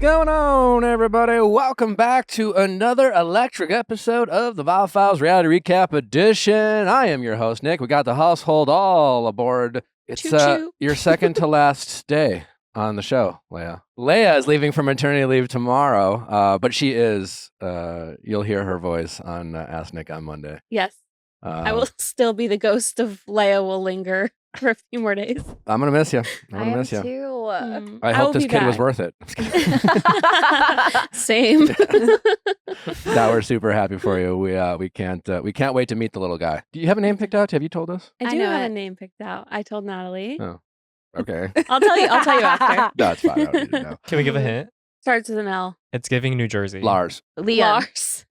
going on, everybody? Welcome back to another electric episode of the Viall Files Reality Recap Edition. I am your host, Nick. We got the household all aboard. It's your second to last day on the show, Leah. Leah is leaving for maternity leave tomorrow, but she is. You'll hear her voice on Ask Nick on Monday. Yes. I will still be the ghost of Leah will linger for a few more days. I'm going to miss you. I'm I going to miss you. too. I hope this kid was worth it. Same. Now we're super happy for you. We can't wait to meet the little guy. Do you have a name picked out? Have you told us? I do know have it. a name picked out. I told Natalie. Oh, okay. I'll tell you after. No, it's fine. I don't need to know. Can we give a hint? Starts with an L. It's giving New Jersey. Lars. Leah. Lars.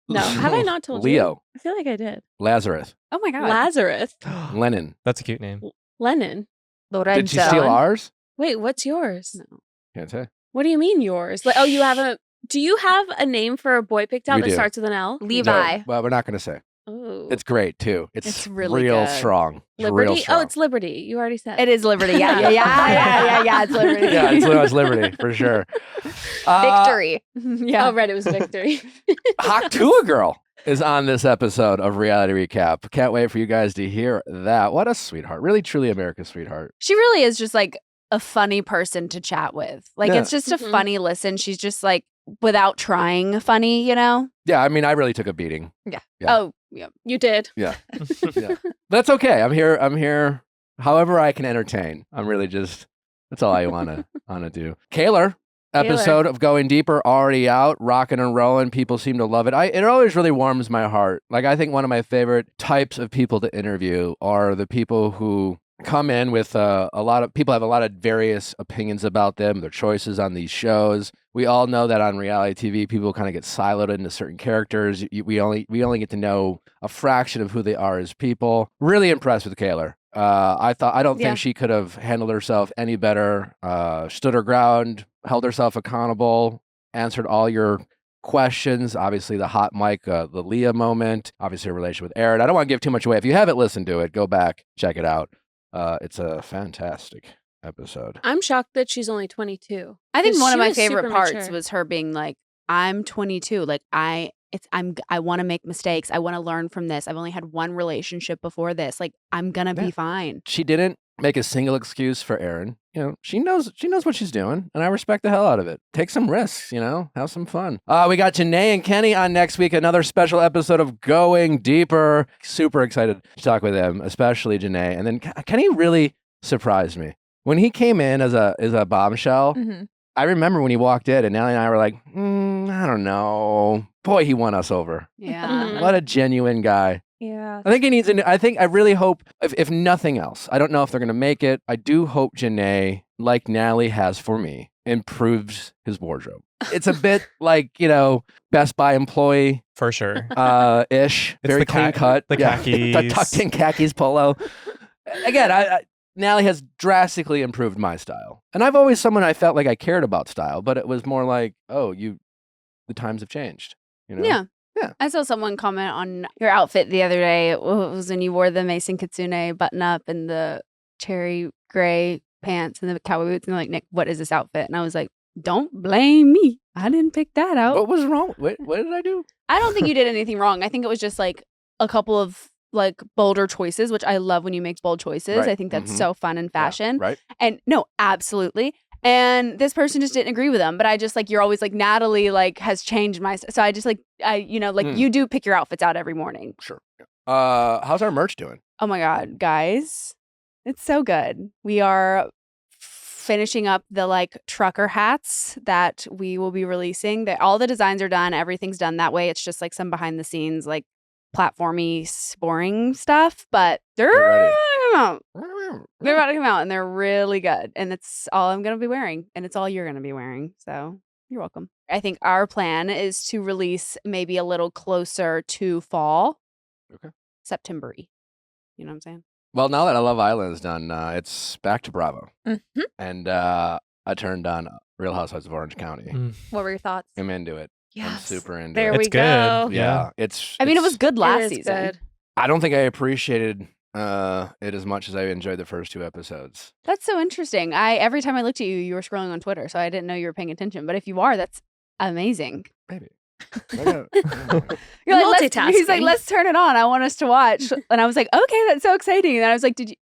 No, have I not told you? Leo. I feel like I did. Lazarus. Oh my God. Lazarus. Lennon. That's a cute name. Lennon. Lorenzo. Did she steal ours? Wait, what's yours? No. Can't say. What do you mean yours? Like, oh, you have a. Do you have a name for a boy picked out We that do. starts with an L? Levi. No, well, we're not going to say. Oh. It's great, too. It's really real good. strong. It's Liberty. real strong. Oh, it's Liberty. You already said. It is Liberty. Yeah. It's Liberty. Yeah, it's Liberty, for sure. Victory. Yeah. Oh, right. It was Victory. Hawk Tuah girl is on this episode of Reality Recap. Can't wait for you guys to hear that. What a sweetheart. Really, truly America's sweetheart. She really is just like a funny person to chat with. Like, Yeah. it's just a Mhm. funny listen. She's just like, without trying funny, you know? Yeah, I mean, I really took a beating. Yeah. Oh, yeah. You did. Yeah. That's okay. I'm here. However I can entertain. I'm really just, that's all I want to do. Kaylor, episode of Going Deeper already out, rocking and rolling. People seem to love it. It always really warms my heart. Like, I think one of my favorite types of people to interview are the people who come in with a lot of people have a lot of various opinions about them, their choices on these shows. We all know that on reality TV, people kind of get siloed into certain characters. We only get to know a fraction of who they are as people. Really impressed with Kaylor. I don't think she could have handled herself any better. Stood her ground, held herself accountable, answered all your questions. Obviously, the hot mic, the Leah moment. Obviously, her relationship with Aaron. I don't want to give too much away. If you haven't listened to it, go back, check it out. It's a fantastic episode. I'm shocked that she's only 22. I think 'Cause one of she my was favorite super parts mature. was her being like, I'm 22. Like, I want to make mistakes. I want to learn from this. I've only had one relationship before this. Like, I'm going to be fine. She didn't make a single excuse for Aaron. You know, she knows what she's doing, and I respect the hell out of it. Take some risks, have some fun. We got Janae and Kenny on next week, another special episode of Going Deeper. Super excited to talk with them, especially Janae. And then Kenny really surprised me. When he came in as a bombshell, I remember when he walked in, and Nellie and I were like, I don't know. Boy, he won us over. Yeah. What a genuine guy. Yeah. I think he needs I really hope, if nothing else, I don't know if they're going to make it. I do hope Janae, like Natalie has for me, improves his wardrobe. It's a bit like, Best Buy employee For sure. ish. It's Very the clean cut. the khakis. The tucked in khakis polo. Again, Natalie has drastically improved my style. And I've always someone I felt like I cared about style, but it was more like, the times have changed. Yeah. Yeah. I saw someone comment on your outfit the other day. It was when you wore the Mason Kitsune button up and the cherry gray pants and the cowboy boots. And they're like, Nick, what is this outfit? And I was like, don't blame me. I didn't pick that out. What was wrong? What did I do? I don't think you did anything wrong. I think it was just like a couple of like bolder choices, which I love when you make bold choices. Right. I think that's so fun in fashion. Yeah, right? And no, absolutely. And this person just didn't agree with them. But I just you're always like, Natalie has changed my, so I just you do pick your outfits out every morning. Sure. How's our merch doing? Oh my God, guys. It's so good. We are finishing up the trucker hats that we will be releasing. All the designs are done. Everything's done that way. It's just some behind the scenes, platformy, boring stuff, but they're ready. about to come out. They're about to come out, and they're really good. And it's all I'm going to be wearing, and it's all you're going to be wearing. So you're welcome. I think our plan is to release maybe a little closer to fall. Okay. September-y. You know what I'm saying? Well, now that I Love Island is done, it's back to Bravo. Mm-hmm. And I turned on Real Housewives of Orange County. What were your thoughts? I'm into it. I'm Yes. super into There it. we It's good. go. Yeah, it's. I mean, it was good last It is season. good. I don't think I appreciated it as much as I enjoyed the first 2 episodes. That's so interesting. Every time I looked at you, you were scrolling on Twitter, so I didn't know you were paying attention. But if you are, that's amazing. Maybe. You're like, Multitasking. he's like, let's turn it on. I want us to watch. And I was like, okay, that's so exciting. And I was like, did you?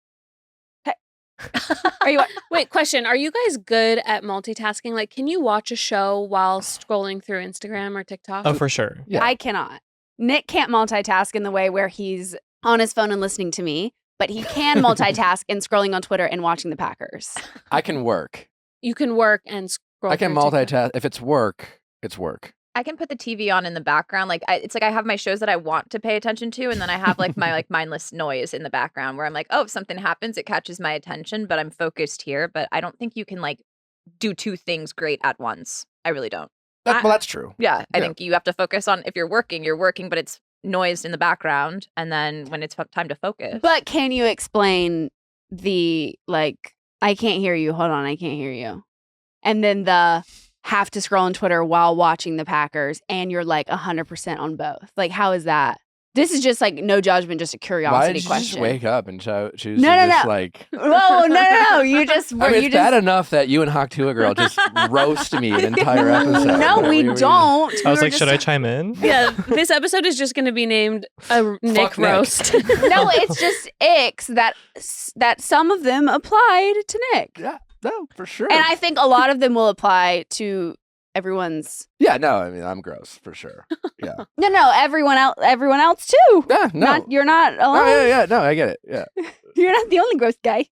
Are you? Wait, question. Are you guys good at multitasking? Like, can you watch a show while scrolling through Instagram or TikTok? Oh, for sure. Yeah. I cannot. Nick can't multitask in the way where he's on his phone and listening to me, but he can multitask and scrolling on Twitter and watching the Packers. I can work. You can work and scroll. I can through TikTok. multitask. If it's work, it's work. I can put the TV on in the background. Like it's like I have my shows that I want to pay attention to, and then I have like my like mindless noise in the background where I'm like, oh, if something happens, it catches my attention, but I'm focused here. But I don't think you can like do 2 things great at once. I really don't. Well, that's true. Yeah, I Yeah. think you have to focus on if you're working, but it's noised in the background, and then when it's time to focus. But can you explain the like, I can't hear you. Hold on, I can't hear you. And then the have to scroll on Twitter while watching the Packers and you're like 100% on both. Like, how is that? This is just like no judgment, just a Why curiosity did you question. just wake up and choose No, to no, just no. like... Whoa, no. You just, I mean, you it's just. bad enough that you and Hawk Tuah girl just roast me an entire episode. No, we don't. I was We were like, should I just- chime in? Yeah, this episode is just going to be named a Nick Nick. roast. No, it's just icks that some of them applied to Nick. Yeah, no, for sure. And I think a lot of them will apply to everyone's. Yeah, no, I mean, I'm gross, for sure. Yeah. No, everyone else too. Yeah, no. You're not alone. Oh, yeah, no, I get it. Yeah. You're not the only gross guy.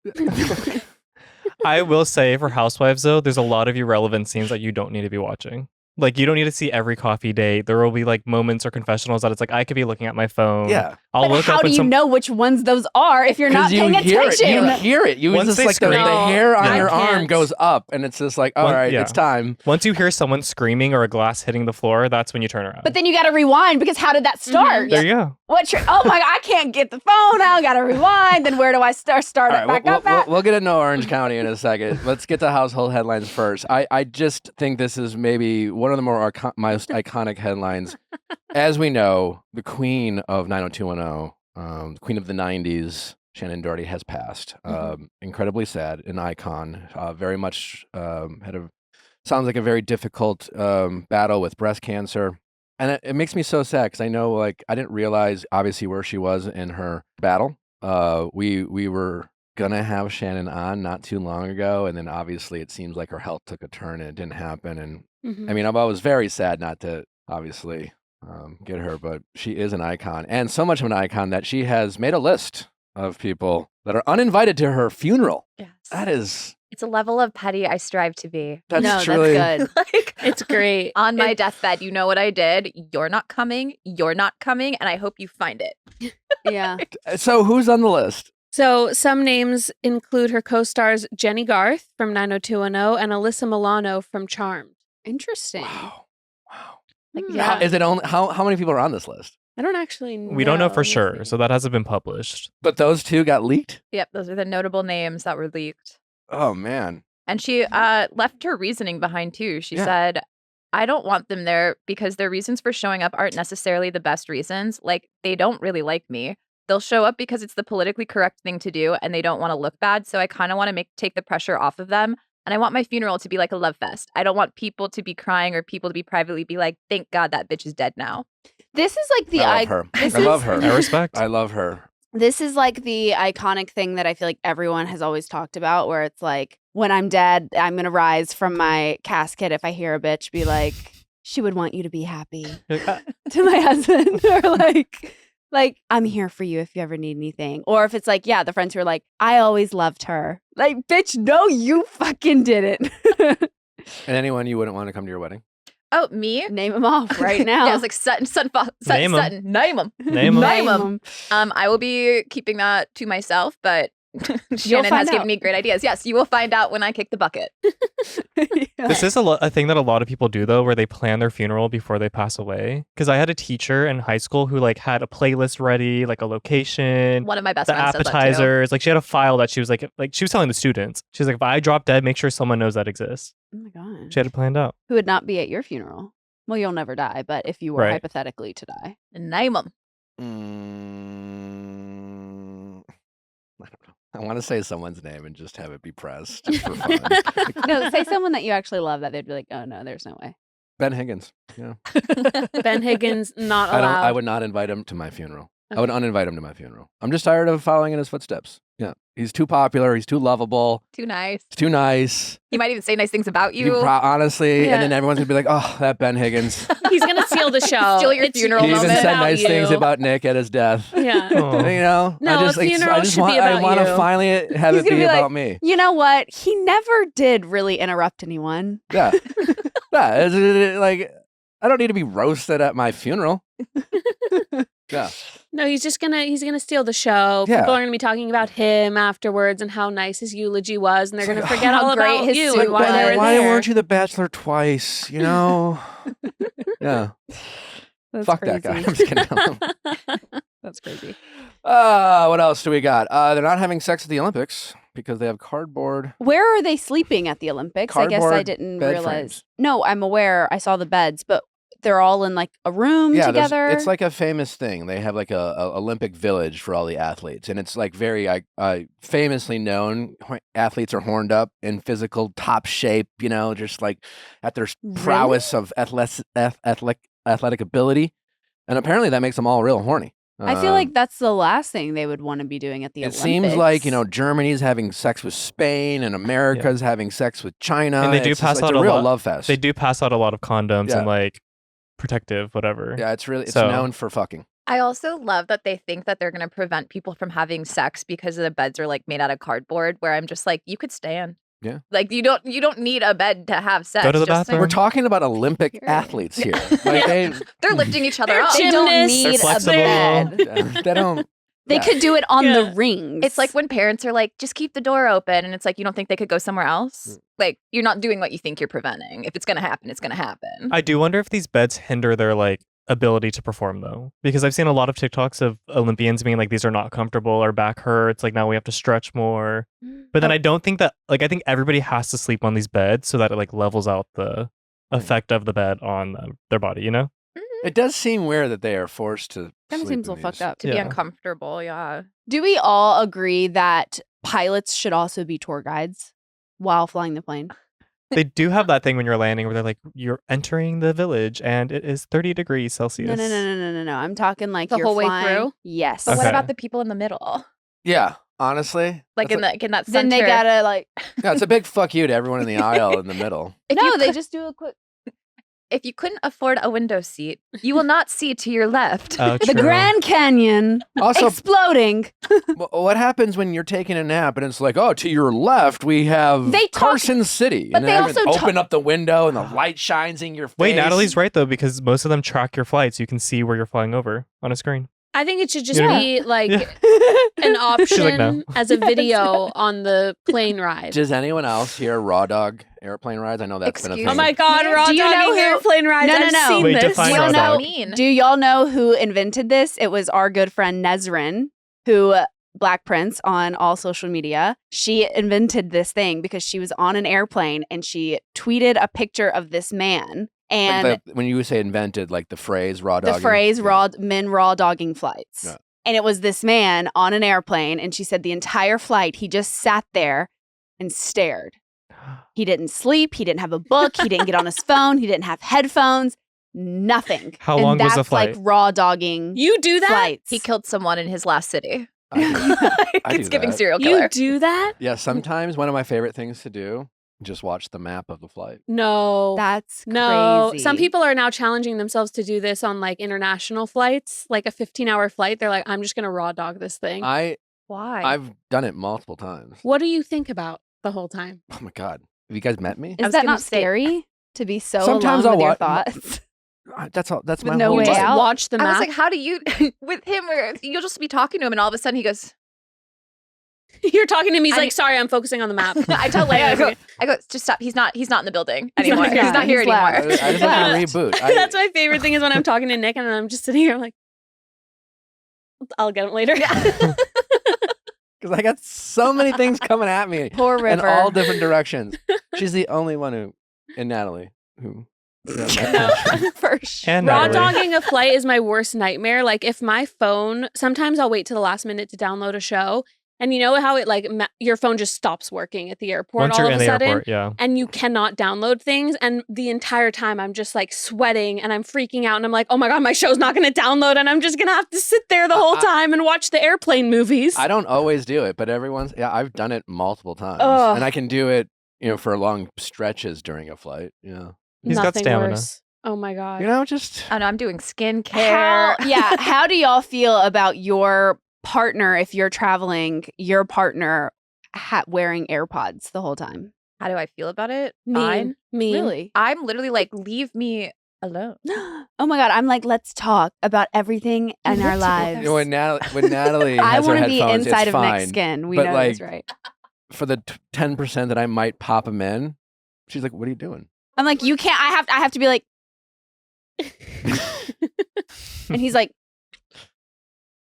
I will say for Housewives, though, there's a lot of irrelevant scenes that you don't need to be watching. Like, you don't need to see every coffee date. There will be, like, moments or confessionals that it's like, I could be looking at my phone. Yeah. I'll But look how up do and you some... know which ones those are if you're not 'Cause paying hear attention? It. You hear it. You Once just they like the scream- hair on I your arm can't. goes up, and it's just like, all One- right, yeah. it's time. Once you hear someone screaming or a glass hitting the floor, that's when you turn around. But then you got to rewind because how did that start? there you go. Oh my God, I can't get the phone out. Got to rewind. Then where do I start All it right, back up at? we'll get into Orange County in a second. Let's get to household headlines first. I just think this is maybe one of the most iconic headlines. As we know, the queen of 90210, the queen of the 90s, Shannon Doherty, has passed. Incredibly sad, an icon. Very much sounds like a very difficult battle with breast cancer. And it makes me so sad because I know, like, I didn't realize obviously where she was in her battle. We were gonna have Shannon on not too long ago, and then obviously it seems like her health took a turn and it didn't happen. And Mhm. I mean, I was very sad not to obviously get her, but she is an icon, and so much of an icon that she has made a list of people that are uninvited to her funeral. Yes. That is It's a level of petty I strive to be. No, truly that's good. Like It's great. on my deathbed, you know what I did? You're not coming, and I hope you find it. Yeah. So who's on the list? So some names include her co-stars Jenny Garth from 90210 and Alyssa Milano from Charmed. Interesting. Wow. Like, Hmm. yeah. Is it only how many people are on this list? I don't actually know. We don't know for Let me sure, see. so that hasn't been published. But those two got leaked? Yep, those are the notable names that were leaked. Oh man. And she left her reasoning behind too. She Yeah. said, I don't want them there because their reasons for showing up aren't necessarily the best reasons. Like, they don't really like me. They'll show up because it's the politically correct thing to do and they don't want to look bad. So I kind of want to take the pressure off of them. And I want my funeral to be like a love fest. I don't want people to be crying or people to be privately be like, thank God that bitch is dead now. This is like the I love her. this I love her. I respect. I love her. This is like the iconic thing that I feel like everyone has always talked about, where it's like, when I'm dead, I'm going to rise from my casket if I hear a bitch be like, she would want you to be happy to my husband. Or like, I'm here for you if you ever need anything. Or if it's like, yeah, the friends who are like, I always loved her. Like, bitch, no, you fucking didn't. And anyone you wouldn't want to come to your wedding? Oh, me? Name them off right now. Yeah, I was like, Sutton. Name 'em. Sutton. Name 'em. Name 'em. Name 'em. 'em. I will be keeping that to myself, but Shannon find has out. given me great ideas. Yes, you will find out when I kick the bucket. Yeah. This is a thing that a lot of people do, though, where they plan their funeral before they pass away. Because I had a teacher in high school who like had a playlist ready, like a location, One of my best the friends does that too. appetizers. Like she had a file that she was like she was telling the students. She's like, if I drop dead, make sure someone knows that exists. Oh my gosh. She had it planned out. Who would not be at your funeral? Well, you'll never die, but if you were Right. hypothetically to die. Name 'em. I don't know. I want to say someone's name and just have it be pressed just for fun. No, say someone that you actually love that they'd be like, oh no, there's no way. Ben Higgins. Yeah. Ben Higgins not allowed. I would not invite him to my funeral. I would uninvite him to my funeral. I'm just tired of following in his footsteps. Yeah. He's too popular. He's too lovable. Too nice. He's too nice. He might even say nice things about you. Honestly. Yeah. And then everyone's going to be like, oh, that Ben Higgins. He's gonna steal the show. Steal your funeral He even moment. said about nice you. things about Nick at his death. Yeah. Oh. You know? No, a funeral I just should want, be about I want to you. finally have He's it gonna be be like, about me. You know what? He never did really interrupt anyone. Yeah. Yeah. Like, I don't need to be roasted at my funeral. Yeah. No, he's gonna steal the show. Yeah. People are gonna be talking about him afterwards and how nice his eulogy was, and they're gonna forget how all great about his you suit and why they were Why there. weren't you the Bachelor twice? You know? Yeah. That's Fuck crazy. that guy. I'm just kidding. That's crazy. What else do we got? They're not having sex at the Olympics because they have cardboard. Where are they sleeping at the Olympics? I guess I Cardboard didn't bed realize. frames. No, I'm aware. I saw the beds, but they're all in like a room Yeah, together. it's like a famous thing. They have like a Olympic village for all the athletes, and it's like very famously known. Athletes are horned up in physical top shape, you know, just like at their prowess of athletic ability, and apparently that makes them all real horny. I feel like that's the last thing they would want to be doing at the it Olympics. seems like, you know, Germany's having sex with Spain and America's having sex with China. And they do It's pass just, out it's a real lot. love fest. They do pass out a lot of condoms Yeah. and like protective whatever. Yeah, it's So- known for fucking. I also love that they think that they're going to prevent people from having sex because the beds are like made out of cardboard. Where I'm just like, you could stand. Yeah. Like you don't need a bed to have sex. Go to the just bathroom. We're talking about Olympic You're right. athletes here. Like They're lifting each other They're up. They don't Gymnasts. need They're a bed. flexible. they don't. They Yeah. could do it on Yeah. the rings. It's like when parents are like, just keep the door open. And it's like, you don't think they could go somewhere else? Like, you're not doing what you think you're preventing. If it's going to happen, it's going to happen. I do wonder if these beds hinder their like ability to perform though, because I've seen a lot of TikToks of Olympians being like, these are not comfortable, our back hurts, like now we have to stretch more. But then I don't think that, like, I think everybody has to sleep on these beds so that it like levels out the effect of the bed on their body, you know? It does seem weird that they are forced to. kind of sleep seems a in little fucked these. up. To be Yeah. uncomfortable, yeah. Do we all agree that pilots should also be tour guides while flying the plane? They do have that thing when you're landing where they're like, you're entering the village and it is 30 degrees Celsius. No. I'm talking like The you're whole way flying. through? Yes. But what Okay. about the people in the middle? Yeah, honestly, Like that's in that Then they center. gotta like. yeah, it's a big fuck you to everyone in the aisle in the middle. If No, you they could- just do a quick. If you couldn't afford a window seat, you will not see to your left. Oh, The true. Grand Canyon Also, exploding. what happens when you're taking a nap and it's like, oh, to your left we have They talk- Carson City, but and they then also open up the window and the light shines in your face. Wait, Natalie's right though, because most of them track your flights. You can see where you're flying over on a screen. I think it should just Yeah. be like Yeah. an option like, no. as a video on the plane ride. Does anyone else here raw dog airplane rides? I know that's been a Excuse thing. Oh my God, me? raw Do you know dogging who- airplane rides. No, I've no. seen Wait, this. define Do you raw know- dog. mean? Do y'all know who invented this? It was our good friend Nezrin, who Black Prince on all social media. She invented this thing because she was on an airplane and she tweeted a picture of this man and Like when you say invented, like the phrase raw the dog. phrase men raw dogging flights. Yeah. And it was this man on an airplane and she said the entire flight he just sat there and stared. He didn't sleep, he didn't have a book, he didn't get on his phone, he didn't have headphones, nothing. How And long was the that's flight? like raw dogging You do that? flights. He killed someone in his last city. I do It's giving that. serial killer. You do that? Yeah, sometimes one of my favorite things to do, just watch the map of the flight. No. That's No, crazy. some people are now challenging themselves to do this on like international flights, like a 15-hour flight. They're like, I'm just gonna raw dog this thing. Why? I've done it multiple times. What do you think about the whole time? Oh my god, have you guys met me? I Is was that gonna not say- scary to be so Sometimes alone I'll with your wa- thoughts? That's all. That's With my no whole way Just life. out? watch the I map. was like, how do you with him? Where you'll just be talking to him, and all of a sudden he goes. You're talking to me. He's I- like, sorry, I'm focusing on the map. I tell Leah, I go, just stop. He's not in the building anymore. He's Yeah, not here he's anymore. left. I just have to reboot. That's my favorite thing is when I'm talking to Nick and I'm just sitting here like, I'll get him later. Because I got so many things coming at me Poor in River. all different directions. She's the only one who, and Natalie, who. No. For sure. And Raw Natalie. dogging a flight is my worst nightmare. Like if my phone, sometimes I'll wait to the last minute to download a show. And you know how it like your phone just stops working at the airport Once all you're of in a the sudden, airport, yeah. and you cannot download things. And the entire time I'm just like sweating and I'm freaking out and I'm like, oh my God, my show's not going to download and I'm just going to have to sit there the whole time and watch the airplane movies. I don't always do it, but I've done it multiple times. Ugh. And I can do it, for long stretches during a flight. Yeah. He's got Nothing stamina. worse. Oh my God. Just. I know I'm doing skincare. How do y'all feel about your partner, if you're traveling, your partner wearing AirPods the whole time? How do I feel about it? Mean. Really? I'm literally like, leave me alone. Oh my God. I'm like, let's talk about everything in our lives. When Natalie I has her want to be headphones, inside it's of fine. Nick's skin. We But, know like, this, right? For the 10% that I might pop them in, she's like, "What are you doing?" I'm like, you can't. I have to be like, and he's like,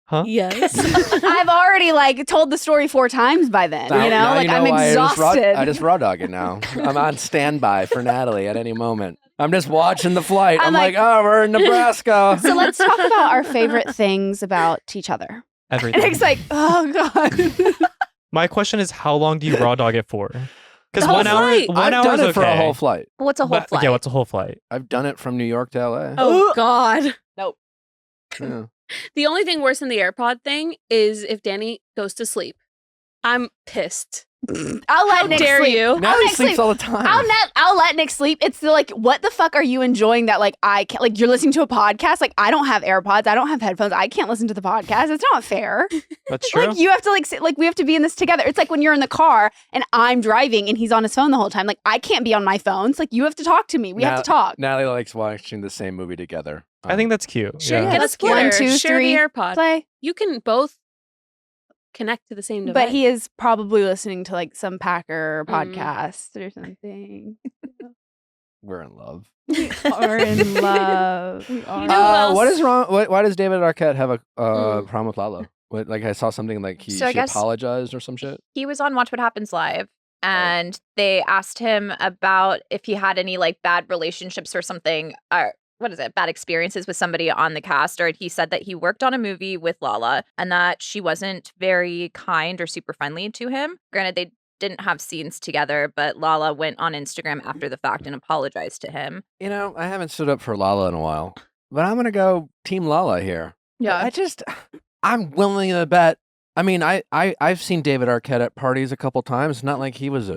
Huh? Yes. I've already like told the story 4 times by then. Now Like you know I'm why exhausted. I just raw dog it now. I'm on standby for Natalie at any moment. I'm just watching the flight. I'm like, oh, we're in Nebraska. So let's talk about our favorite things about each other. Everything. And Nick's like, oh God. My question is, how long do you raw dog it for? Because The whole 1 hour, flight. 1 I've hour done is it for a okay. whole flight. What's a whole But- flight? Yeah, what's a whole flight? I've done it from New York to LA. Oh God. Nope. Yeah. The only thing worse than the AirPod thing is if Danny goes to sleep. I'm pissed. I'll let How Nick dare sleep. you? I'll Natalie let sleeps sleep. all the time. I'll let Nick sleep. It's the like, what the fuck are you enjoying that like I can't, like you're listening to a podcast? Like I don't have AirPods. I don't have headphones. I can't listen to the podcast. It's not fair. That's true. Like you have to like sit, like we have to be in this together. It's like when you're in the car and I'm driving and he's on his phone the whole time. Like I can't be on my phone. It's like you have to talk to me. We have to talk. Natalie likes watching the same movie together. I think that's cute. Share, Yeah. get a Let's splitter. 1, 2, Share 3, the AirPod. Play. You can both connect to the same device. But he is probably listening to like some Packer Mm. podcast or something. We're in love. We are in love. We are. You know who else? What is wrong? Why does David Arquette have a Mm. problem with Lala? What, like I saw something like she So I guess- apologized or some shit. He was on Watch What Happens Live, and they asked him about if he had any like bad relationships or something, or bad experiences with somebody on the cast. Or he said that he worked on a movie with Lala and that she wasn't very kind or super friendly to him. Granted, they didn't have scenes together, but Lala went on Instagram after the fact and apologized to him. I haven't stood up for Lala in a while, but I'm gonna go Team Lala here. I'm willing to bet. I mean, I've seen David Arquette at parties a couple times. It's not like he was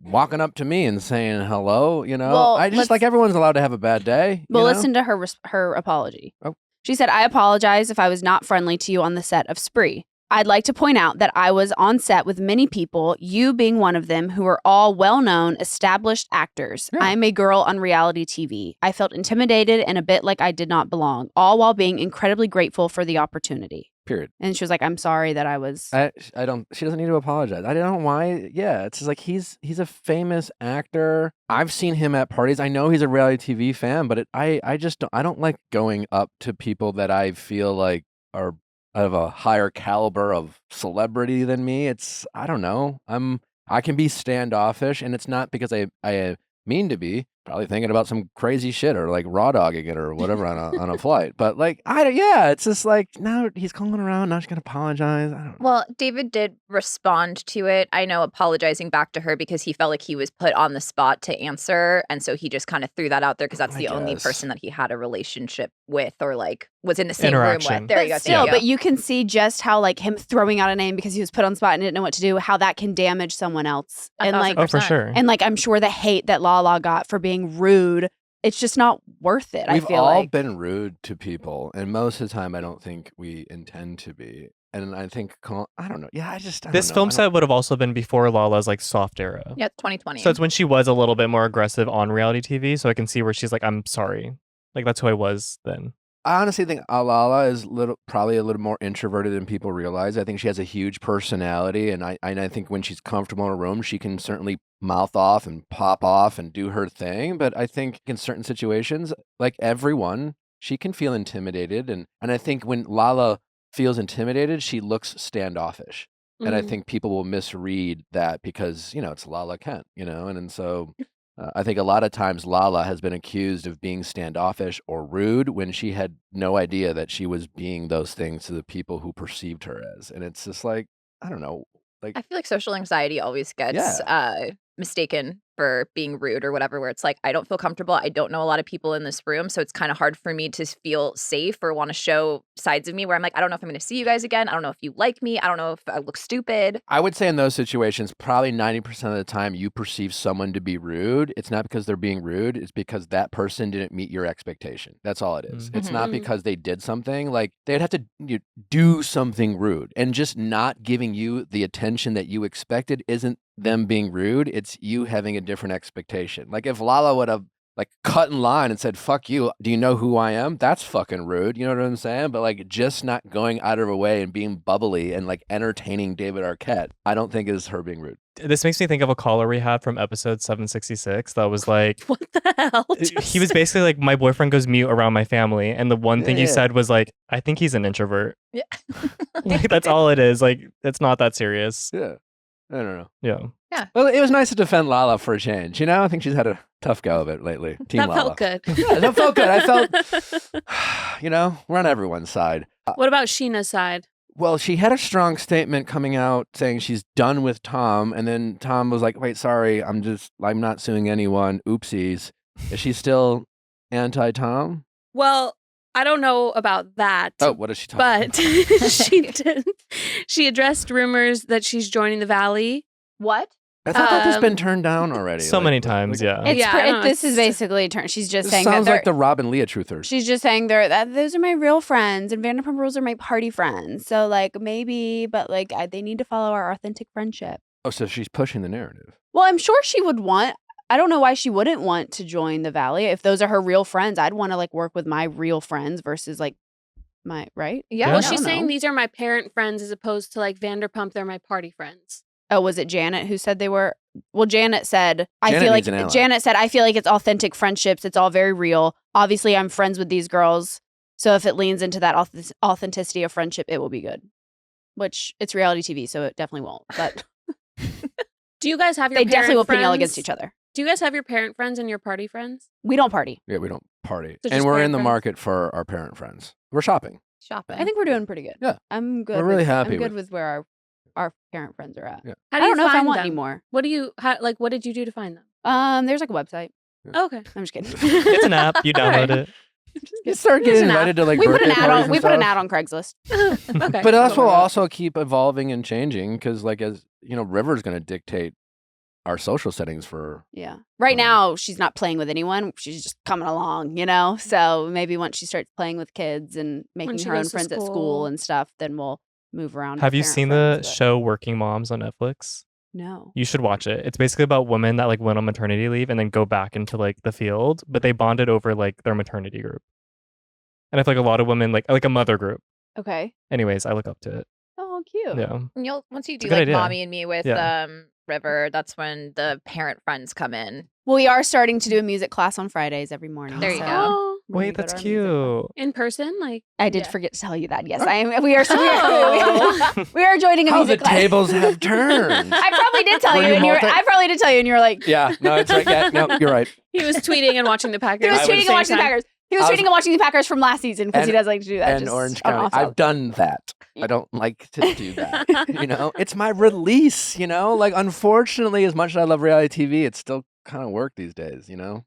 walking up to me and saying hello. Well, I just let's- like everyone's allowed to have a bad day. But you know? listen to her apology. Oh. She said, I apologize if I was not friendly to you on the set of Spree. I'd like to point out that I was on set with many people, you being one of them, who are all well-known, established actors. Yeah. I'm a girl on reality TV. I felt intimidated and a bit like I did not belong, all while being incredibly grateful for the opportunity. Period. And she was like, I'm sorry that I was... I don't. She doesn't need to apologize. I don't know why. Yeah, it's just like he's a famous actor. I've seen him at parties. I know he's a reality TV fan, but I just don't like going up to people that I feel like are of a higher caliber of celebrity than me. I don't know. I can be standoffish, and it's not because I mean to be. Probably thinking about some crazy shit or like raw dogging it or whatever on a flight. But like it's just like now he's calling around. Now she's gonna apologize. I don't know. Well, David did respond to it. I know, apologizing back to her because he felt like he was put on the spot to answer. And so he just kind of threw that out there because that's I the only guess. person that he had a relationship with or like was in the same room Interaction. with. There you go. But still, there you but go. you can see just how like him throwing out a name because he was put on the spot and didn't know what to do, how that can damage someone else. And like, 1,000%. Oh, for sure. and like, I'm sure the hate that Lala got for being rude, it's just not worth it. We've I feel all like. been rude to people, and most of the time, I don't think we intend to be. And I think I don't know. Yeah, I This don't know. film I don't- set would have also been before Lala's like soft era. Yeah, it's 2020. So it's when she was a little bit more aggressive on reality TV. So I can see where she's like, I'm sorry. Like that's who I was then. I honestly think Alala is probably a little more introverted than people realize. I think she has a huge personality, and I think when she's comfortable in a room, she can certainly mouth off and pop off and do her thing. But I think in certain situations, like everyone, she can feel intimidated, and I think when Lala feels intimidated, she looks standoffish. And I Mhm. think people will misread that because, it's Lala Kent, and so I think a lot of times Lala has been accused of being standoffish or rude when she had no idea that she was being those things to the people who perceived her as. And it's just like, I don't know. Like, I feel like social anxiety always gets mistaken for being rude or whatever, where it's like, I don't feel comfortable. I don't know a lot of people in this room. So it's kind of hard for me to feel safe or want to show sides of me where I'm like, I don't know if I'm going to see you guys again. I don't know if you like me. I don't know if I look stupid. I would say in those situations, probably 90% of the time you perceive someone to be rude. It's not because they're being rude. It's because that person didn't meet your expectation. That's all it is. It's not because they did something. Like, they'd have to do something rude, and just not giving you the attention that you expected isn't them being rude. It's you having a different expectation. Like, if Lala would have like cut in line and said, fuck you, do you know who I am? That's fucking rude. You know what I'm saying? But like, just not going out of her way and being bubbly and like entertaining David Arquette, I don't think is her being rude. This makes me think of a caller we had from episode 766 that was like, What the hell? he was basically like, my boyfriend goes mute around my family. And the one thing he said was like, I think he's an introvert. Yeah. Like, that's all it is. Like, it's not that serious. Yeah. I don't know. Yeah. Well, it was nice to defend Lala for a change. You know, I think she's had a tough go of it lately. Team That Lala. felt good. Yeah, that felt good. I felt, you know, we're on everyone's side. What about Scheana's side? Well, she had a strong statement coming out saying she's done with Tom. And then Tom was like, wait, sorry, I'm not suing anyone. Oopsies. Is she still anti-Tom? Well, I don't know about that. Oh, what is she talking But about? she did. She addressed rumors that she's joining the Valley. What? I thought that has been turned down already. So many times, yeah. It's Yeah, I know, this is it's- basically a turn. She's just This saying sounds that like the Rob and Leah truthers. she's just saying those are my real friends, and Vanderpump Rules are my party friends. So like maybe, but like they need to follow our authentic friendship. Oh, so she's pushing the narrative. Well, I'm sure she would want. I don't know why she wouldn't want to join the Valley if those are her real friends. I'd want to like work with my real friends versus like my right. Yeah. Well, I she's don't saying know. these are my parent friends as opposed to like Vanderpump, they're my party friends. Oh, was it Janet who said they were? Well, Janet said, I Janet feel like needs an ally. Janet said, I feel like it's authentic friendships. It's all very real. Obviously, I'm friends with these girls. So if it leans into that authenticity of friendship, it will be good. Which it's reality TV, so it definitely won't. But Do you guys have your they parent definitely will pin friends? y'all against each other. Do you guys have your parent friends and your party friends? We don't party. Yeah, we don't party. So And just we're parent in the friends? market for our parent friends. We're shopping. Shopping. I think we're doing pretty good. Yeah. I'm good. We're really with, happy I'm good with- with where our parent friends are at. Yeah. How I do you don't know if I find want them? any more. What do you what did you do to find them? There's like a website. Oh, okay. I'm just kidding. It's an app. You download Alright. it. You start There's getting an invited to like we put birthday an ad parties on. and We put an stuff. ad on Craigslist. Okay. But us Cool. will also keep evolving and changing because, like, as you know, River's going to dictate our social settings for. Yeah. Right now, she's not playing with anyone. She's just coming along, you know? So maybe once she starts playing with kids and making she her own goes to friends at school. school and stuff, then we'll move around. Have with you parent seen the friends, but- show Working Moms on Netflix? No. You should watch it. It's basically about women that like went on maternity leave and then go back into like the field, but they bonded over like their maternity group. And I feel like a lot of women like a mother group. Okay. Anyways, I look up to it. Oh, cute. Yeah. And once you It's do a good like idea. Mommy and Me with Yeah. River, that's when the parent friends come in. Well, we are starting to do a music class on Fridays every morning. There you so go. Oh, when we Wait, go that's to our music class. cute. in person? Like I did Yeah. forget to tell you that. Yes, I am. We are. Oh. We are joining a How the music class. tables have turned. I probably did tell Were you, you and multi- I probably did tell you, and you were like, Yeah, no, it's right. Yeah, no, you're right. he was tweeting and watching the Packers. he was I tweeting was- and watching the Packers. He was I was- tweeting and watching the Packers from last season because he And- does like to do that. And just Orange on County. off I've hours. done that. I don't like to do that. You know, it's my release. You know, like unfortunately, as much as I love reality TV, it's still kind of work these days. You know.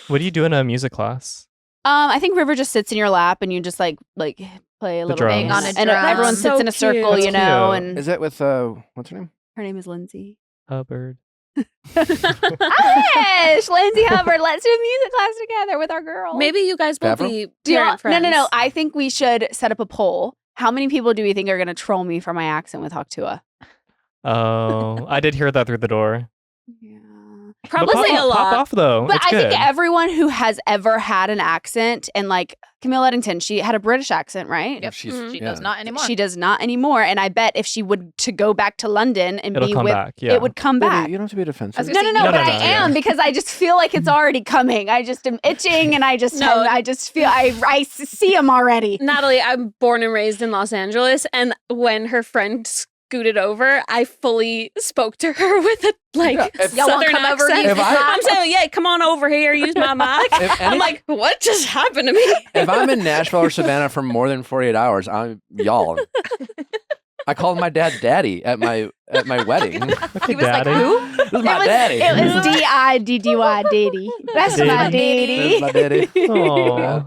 What do you do in a music class? I think River just sits in your lap and you just like play a little drums. bang Bang on a and drum. everyone So sits in a circle, cute. you know. That's And Is it with what's her name? her name is Lindsay. Hubbard. Ash, Lindsay Hubbard. Let's do a music class together with our girls. Maybe you guys will Favreau? be Do you parent want- friends. No. I think we should set up a poll. How many people do we think are going to troll me for my accent with Hawk Tuah? Oh, I did hear that through the door. Yeah. Probably but pop, a lot. Pop off though. But it's I good. think everyone who has ever had an accent, and like Camille Eddington, she had a British accent, right? Yep. She's, Mhm. She yeah. does not anymore. She does not anymore. And I bet if she would to go back to London and It'll be come with, back. Yeah. it would come Baby, back. you don't have to be defensive. was No, gonna no, say, no, No, but no, I no, am yeah. because I just feel like it's already coming. I just am itching, and I just No. I just feel I see him already. Natalie, I'm born and raised in Los Angeles, and when her friend scooted over, I fully spoke to her with a Yeah, if- Y'all won't southern come over, accent. use this mic? I'm saying, yeah, come on over here, use my mic. If I'm any- like, what just happened to me? If I'm in Nashville or Savannah for more than 48 hours, I'm y'all. I called my dad daddy at my wedding. He was like, Daddy. who? This is my daddy. It was D-I-D-D-Y, daddy. That's my This is my daddy. daddy. Aw.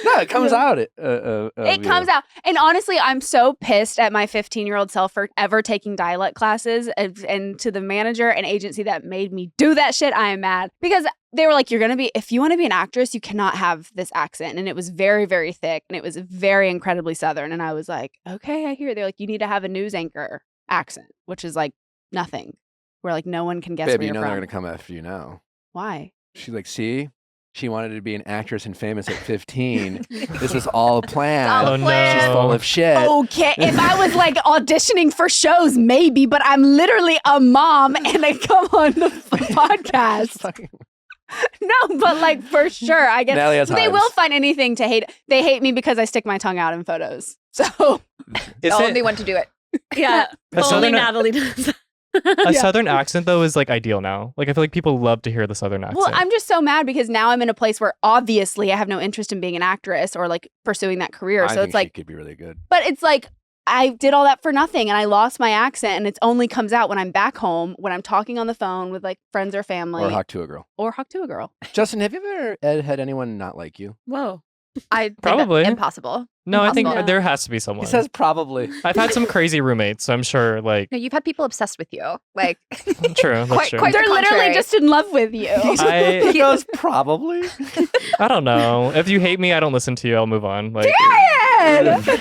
No, it comes out. It Comes out. And honestly, I'm so pissed at my 15-year-old self for ever taking dialect classes, and to the manager and agency that made me do that shit, I am mad. Because they were like, if you want to be an actress, you cannot have this accent. And it was very, very thick, and it was very incredibly Southern. And I was like, okay, I hear it. They're like, you need to have a news anchor accent, which is like nothing, where like no one can guess Baby, where you know you're they're from. going to come after you now. Why? She's like, see? She wanted to be an actress and famous at 15. This was all a plan. all Oh, a plan. She's full of shit. Okay, if I was like auditioning for shows, maybe, but I'm literally a mom and I come on the podcast. No, but like for sure, I guess Nelly has they hives. will find anything to hate. They hate me because I stick my tongue out in photos. So Is The it only one to do it. Yeah. a Only southern, Natalie does. a southern accent though is like ideal now? Like I feel like people love to hear the southern accent. well, I'm just so mad because now I'm in a place where obviously I have no interest in being an actress or like pursuing that career. I So think it's like, she could be really good. but it's like I did all that for nothing and I lost my accent and it only comes out when I'm back home, when I'm talking on the phone with like friends or family Or Hawk Tuah girl. or Hawk Tuah girl. Justin, have you ever had anyone not like you? Whoa. I think Probably. that's impossible. no, I think Impossible. there has to be someone. He says probably. I've had some crazy roommates, so I'm sure like No, you've had people obsessed with you. Like, true, that's Quite- true. quite- They're the literally contrary. just in love with you. I He goes probably. I don't know. If you hate me, I don't listen to you. I'll move on. Like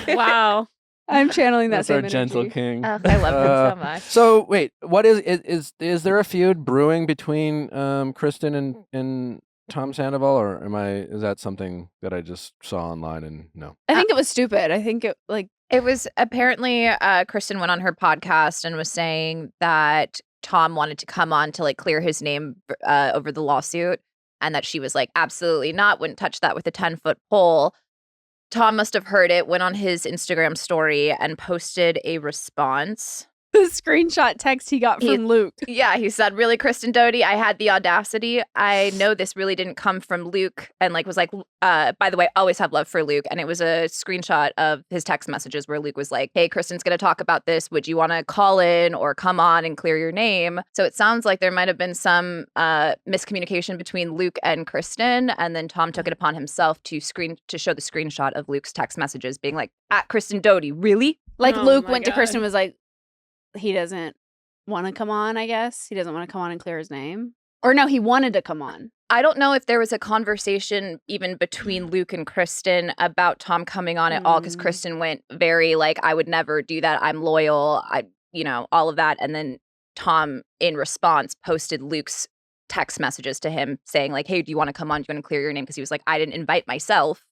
Wow. I'm channeling that That's same our energy. gentle king. I love him so much. So wait, what is there a feud brewing between Kristen and Tom Sandoval, or is that something that I just saw online and no? I think it was stupid. I think it like It was apparently Kristen went on her podcast and was saying that Tom wanted to come on to like clear his name over the lawsuit, and that she was like, absolutely not, wouldn't touch that with a 10-foot pole. Tom must have heard it, went on his Instagram story and posted a response. the screenshot text he got He- from Luke. Yeah, he said, really, Kristen Doherty, I had the audacity. I know this really didn't come from Luke. And like was like, by the way, always have love for Luke. And it was a screenshot of his text messages where Luke was like, hey, Kristen's going to talk about this. Would you want to call in or come on and clear your name? So it sounds like there might have been some miscommunication between Luke and Kristen. And then Tom took it upon himself to show the screenshot of Luke's text messages being like, at Kristen Doherty, really? Like Oh Luke my went to God. Kristen and was like, he doesn't want to come on, I guess. He doesn't want to come on and clear his name. Or no, he wanted to come on. I don't know if there was a conversation even between Luke and Kristen about Tom coming on at all, because Mm. Kristen went very like, I would never do that. I'm loyal. All of that. And then Tom, in response, posted Luke's text messages to him saying like, hey, do you want to come on? Do you want to clear your name? Because he was like, I didn't invite myself.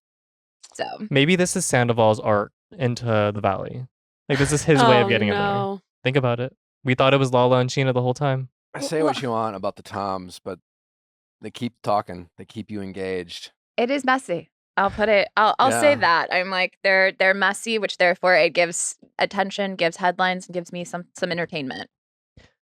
So maybe this is Sandoval's arc into the Valley. Like this is his way of getting in there. no. Think about it. We thought it was Lala and Scheana the whole time. I say what you want about the Toms, but they keep talking. They keep you engaged. it is messy. I'll put it. I'll say Yeah. that. I'm like, they're messy, which therefore it gives attention, gives headlines, and gives me some entertainment.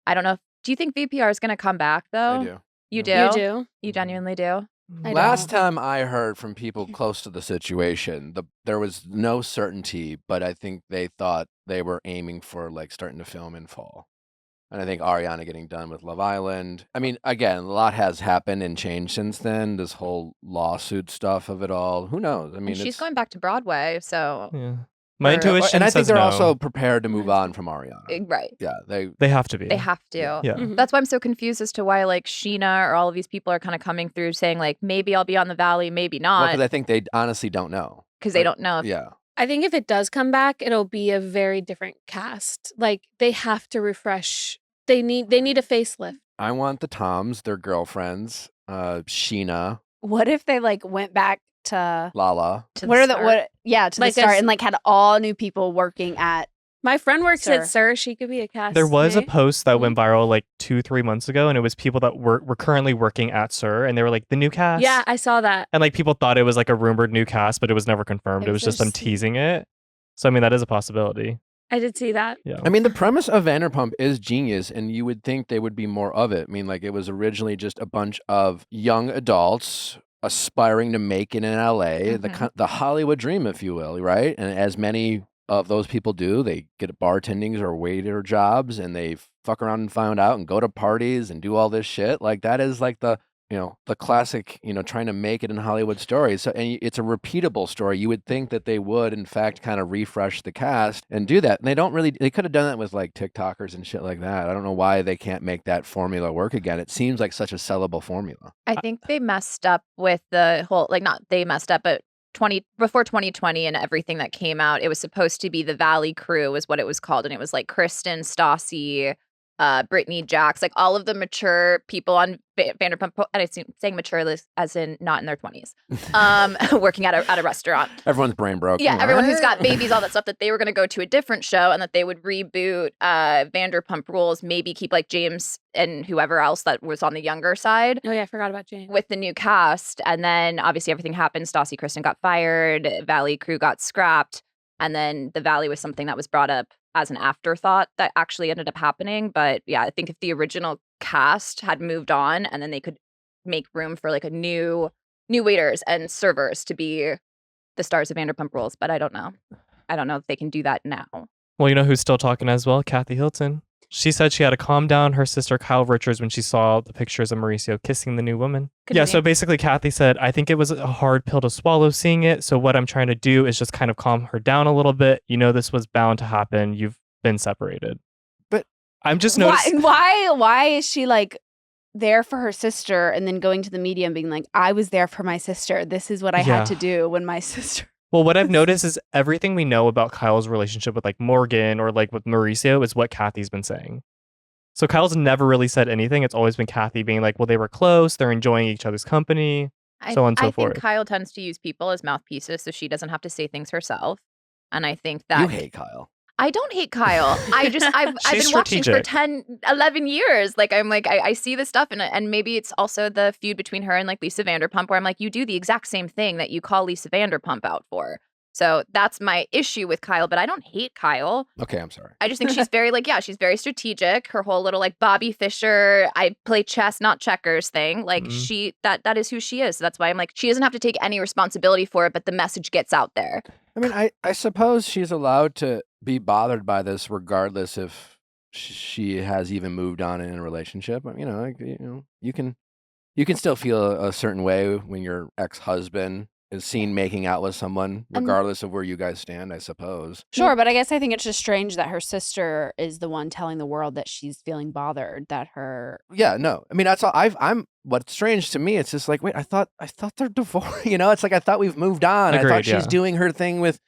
I don't know. Do you think VPR is going to come back though? I do. You do. Yeah. You do? You genuinely do. I Last don't. time I heard from people close to the situation, there was no certainty, but I think they thought they were aiming for like starting to film in fall. And I think Ariana getting done with Love Island. I mean, again, a lot has happened and changed since then. This whole lawsuit stuff of it all. Who knows? I mean, And she's it's, going back to Broadway, so Yeah. My Or- intuition and I think says they're no. also prepared to move on from Ariana. right. Yeah, They have to be. They have to. Yeah. Yeah. Mhm. That's why I'm so confused as to why like Scheana or all of these people are kind of coming through saying like maybe I'll be on the Valley, maybe Well, not, because I think they honestly don't know. because they don't know. If, Yeah. I think if it does come back, it'll be a very different cast. Like they have to refresh. They need a facelift. I want the Toms, their girlfriends, Scheana, What if they like went back to Lala. to what are the start. what yeah, to Like the a start s- and like had all new people working at My friend works Sir. at Sir. She could be a cast. There was a mate. post that went viral like 2-3 months ago, and it was people that were currently working at Sir, and they were like, the new cast. Yeah, I saw that. And like people thought it was like a rumored new cast, but it was never confirmed. It It was was just them just- teasing it. So I mean, that is a possibility. I did see that. Yeah. I mean, the premise of Vanderpump is genius, and you would think they would be more of it. I mean, like, it was originally just a bunch of young adults aspiring to make it in LA, Mhm. the Hollywood dream, if you will, right? And as many of those people do. They get bartendings or waiter jobs, and they fuck around and find out and go to parties and do all this shit. Like that is like the classic, trying to make it in Hollywood story. So, and it's a repeatable story. You would think that they would, in fact, kind of refresh the cast and do that. And they don't really, they could have done that with like TikTokers and shit like that. I don't know why they can't make that formula work again. It seems like such a sellable formula. I think they messed up with the whole, like, not they messed up, but before 2020 and everything that came out, it was supposed to be the Valley Crew was what it was called. And it was like Kristen, Stassi, Brittany, Jax, like all of the mature people on Vanderpump, and I'm saying mature as in not in their 20s, working at a restaurant. Everyone's brain broke. Yeah, everyone who's got babies, all that stuff, that they were going to go to a different show and that they would reboot Vanderpump Rules, maybe keep like James and whoever else that was on the younger side. Oh yeah, I forgot about James. With the new cast. And then obviously everything happened. Stassi, Kristen got fired. Valley Crew got scrapped. And then the Valley was something that was brought up as an afterthought that actually ended up happening. But yeah, I think if the original cast had moved on and then they could make room for like a new waiters and servers to be the stars of Vanderpump Rules. But I don't know. I don't know if they can do that now. Well, you know who's still talking as well? Kathy Hilton. She said she had to calm down her sister Kyle Richards when she saw the pictures of Mauricio kissing the new woman. So basically Kathy said, I think it was a hard pill to swallow seeing it. So what I'm trying to do is just kind of calm her down a little bit. You know, this was bound to happen. You've been separated. But I'm just noticing. Why is she like there for her sister and then going to the media and being like, I was there for my sister. This is what I had to do when my sister. Well, what I've noticed is everything we know about Kyle's relationship with like Morgan or like with Mauricio is what Kathy's been saying. So Kyle's never really said anything. It's always been Kathy being like, well, they were close. They're enjoying each other's company, so on and so forth. I think Kyle tends to use people as mouthpieces so she doesn't have to say things herself. And I think that... You hate Kyle. I don't hate Kyle. I've been watching for 10, 11 years. Like, I'm like, I see this stuff and maybe it's also the feud between her and like Lisa Vanderpump where I'm like, you do the exact same thing that you call Lisa Vanderpump out for. So that's my issue with Kyle, but I don't hate Kyle. Okay, I'm sorry. I just think she's very like, she's very strategic. Her whole little like Bobby Fischer, I play chess, not checkers thing. Like that is who she is. So that's why I'm like, she doesn't have to take any responsibility for it, but the message gets out there. I mean, I suppose she's allowed to be bothered by this regardless if she has even moved on in a relationship. You can still feel a certain way when your ex-husband is seen making out with someone, regardless of where you guys stand, I suppose. Sure, but I guess I think it's just strange that her sister is the one telling the world that she's feeling bothered, that her... Yeah, no. I mean, that's all. What's strange to me, it's just like, wait, I thought they're divorced. It's like, I thought we've moved on. Agreed, I thought she's doing her thing with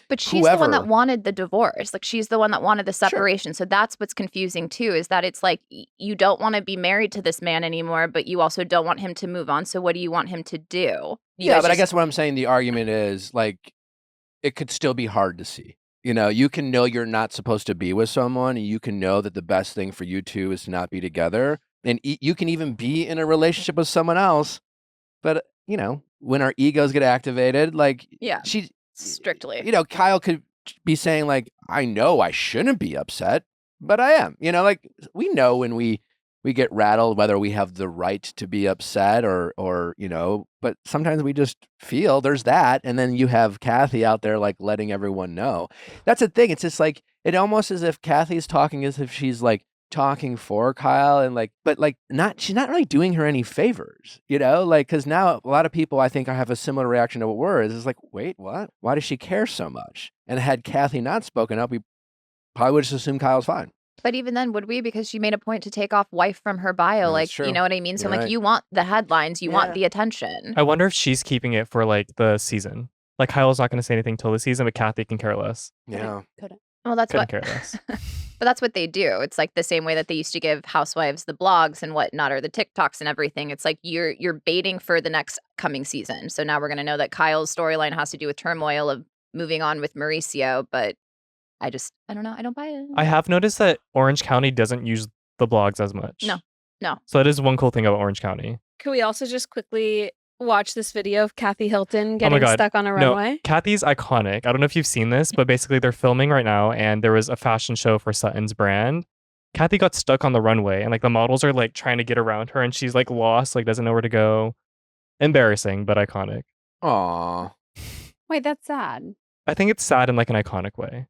But she's whoever. the one that wanted the divorce. Like, she's the one that wanted the separation. Sure. So that's what's confusing, too, is that it's like, you don't want to be married to this man anymore, but you also don't want him to move on. So what do you want him to do? I guess what I'm saying, the argument is, like, it could still be hard to see. You can know you're not supposed to be with someone, and you can know that the best thing for you two is to not be together. And you can even be in a relationship with someone else, but, when our egos get activated, like, she strictly, Kyle could be saying, like, I know I shouldn't be upset, but I am. Like, we know when we get rattled, whether we have the right to be upset or but sometimes we just feel there's that. And then you have Kathy out there, like, letting everyone know. That's the thing. It's just like, it almost as if Kathy's talking as if she's like talking for Kyle and like, but like she's not really doing her any favors, like, cause now a lot of people I think have a similar reaction to what we're is like, wait, what? Why does she care so much? And had Kathy not spoken up, we probably would just assume Kyle's fine. But even then, would we? Because she made a point to take off wife from her bio. Like, true. You know what I mean? So You're I'm like, right. you want the headlines, you want the attention. I wonder if she's keeping it for like the season. Like Kyle's not going to say anything till the season, but Kathy can care less. Yeah. Couldn't. Well, that's Couldn't what. care less. But that's what they do. It's like the same way that they used to give housewives the blogs and whatnot, or the TikToks and everything. It's like you're baiting for the next coming season. So now we're going to know that Kyle's storyline has to do with turmoil of moving on with Mauricio. But I don't know. I don't buy it. I have noticed that Orange County doesn't use the blogs as much. No. So that is one cool thing about Orange County. Could we also just quickly watch this video of Kathy Hilton my getting God. stuck on a runway? No, Kathy's iconic. I don't know if you've seen this, but basically they're filming right now and there was a fashion show for Sutton's brand. Kathy got stuck on the runway and like the models are like trying to get around her and she's like lost, like doesn't know where to go. Embarrassing, but iconic. Aw. Wait, that's sad. I think it's sad in like an iconic way.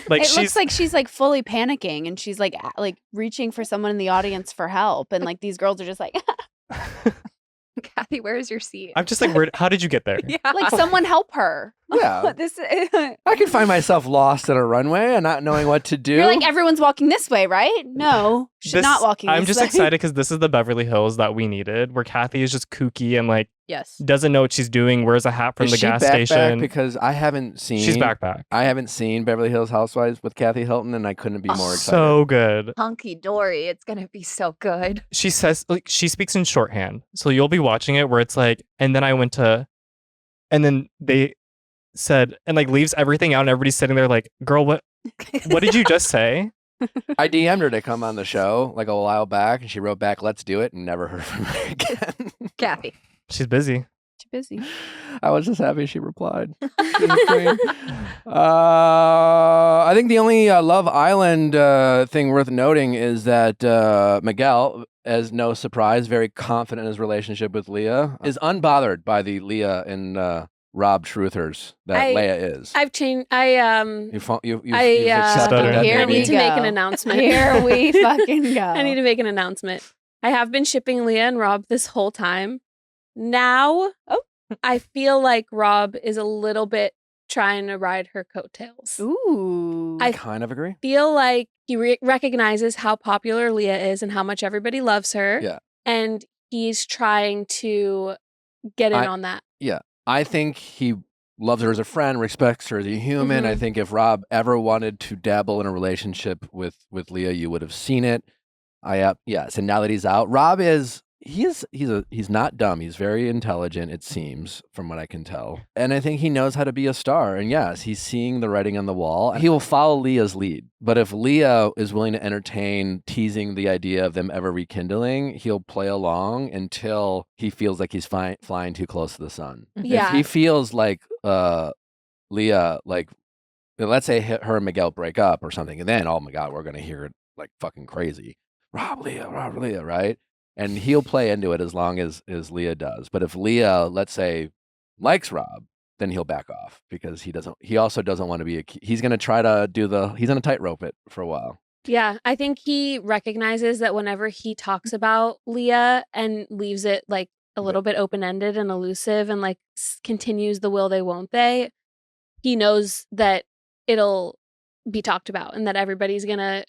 Like It looks like she's like fully panicking and she's like reaching for someone in the audience for help. And like these girls are just like, Kathy, where is your seat? I'm just like, how did you get there? Yeah. like someone help her. Yeah. I can find myself lost in a runway and not knowing what to do. You're like, everyone's walking this way, right? No, she's not walking I'm this just way. excited because this is the Beverly Hills that we needed, where Kathy is just kooky and like Yes. doesn't know what she's doing, wears a hat from Is the she gas back station. because I haven't seen. She's back. I haven't seen Beverly Hills Housewives with Kathy Hilton, and I couldn't be more excited. So good. Hunky dory. It's going to be so good. She says, like, she speaks in shorthand. So you'll be watching it where it's like, and then I went to, and then they said, and like leaves everything out, and everybody's sitting there like, girl, what did you just say? I DM'd her to come on the show like a while back, and she wrote back, "Let's do it," and never heard from her again. Kathy. She's busy. Too busy. I was just happy she replied. I think the only Love Island thing worth noting is that Miguel, as no surprise, very confident in his relationship with Leah, is unbothered by the Leah and Rob truthers that Leah is. I've changed. You've accepted Here that I maybe? need to make an announcement. Here we fucking go. I need to make an announcement. I have been shipping Leah and Rob this whole time. Now, I feel like Rob is a little bit trying to ride her coattails. Ooh. I kind of agree. Feel like he recognizes how popular Leah is and how much everybody loves her. Yeah. And he's trying to get in on that. Yeah. I think he loves her as a friend, respects her as a human. Mhm. I think if Rob ever wanted to dabble in a relationship with Leah, you would have seen it. Yes. And now that he's out, Rob is he's not dumb. He's very intelligent, it seems, from what I can tell. And I think he knows how to be a star. And yes, he's seeing the writing on the wall. He will follow Leah's lead. But if Leah is willing to entertain teasing the idea of them ever rekindling, he'll play along until he feels like he's flying too close to the sun. Yeah. If he feels like Leah, like, let's say her and Miguel break up or something, and then, oh my God, we're going to hear it like fucking crazy. Rob, Leah, right? And he'll play into it as long as Leah does. But if Leah, let's say, likes Rob, then he'll back off because he also doesn't want to be he's going to try to he's going to tightrope it for a while. Yeah, I think he recognizes that whenever he talks about Leah and leaves it like a little bit open-ended and elusive and like continues the will they won't they, he knows that it'll be talked about and that everybody's going to,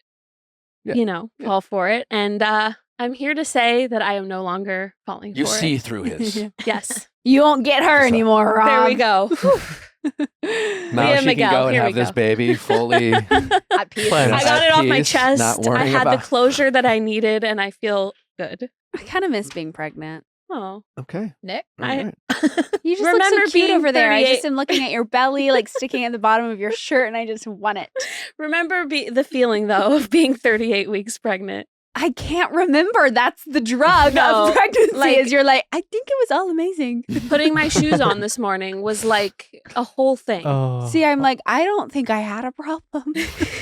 fall for it. And I'm here to say that I am no longer falling for it. You see through his. Yes. You won't get her anymore, Rob. There we go. Now Leah she Miguel, can go and here have we this go. baby fully. At peace. Plan I At got it off my peace, chest. not I worrying had the about- closure that I needed and I feel good. I kind of miss being pregnant. Oh. Okay. Nick? All right. You just Remember look so cute being over there. I 38. just am looking at your belly, like sticking at the bottom of your shirt, and I just want it. Remember the feeling, though, of being 38 weeks pregnant. I can't remember. That's the drug No, of pregnancy. like- Is you're like, I think it was all amazing. Putting my shoes on this morning was like a whole thing. Oh. See, I'm like, I don't think I had a problem.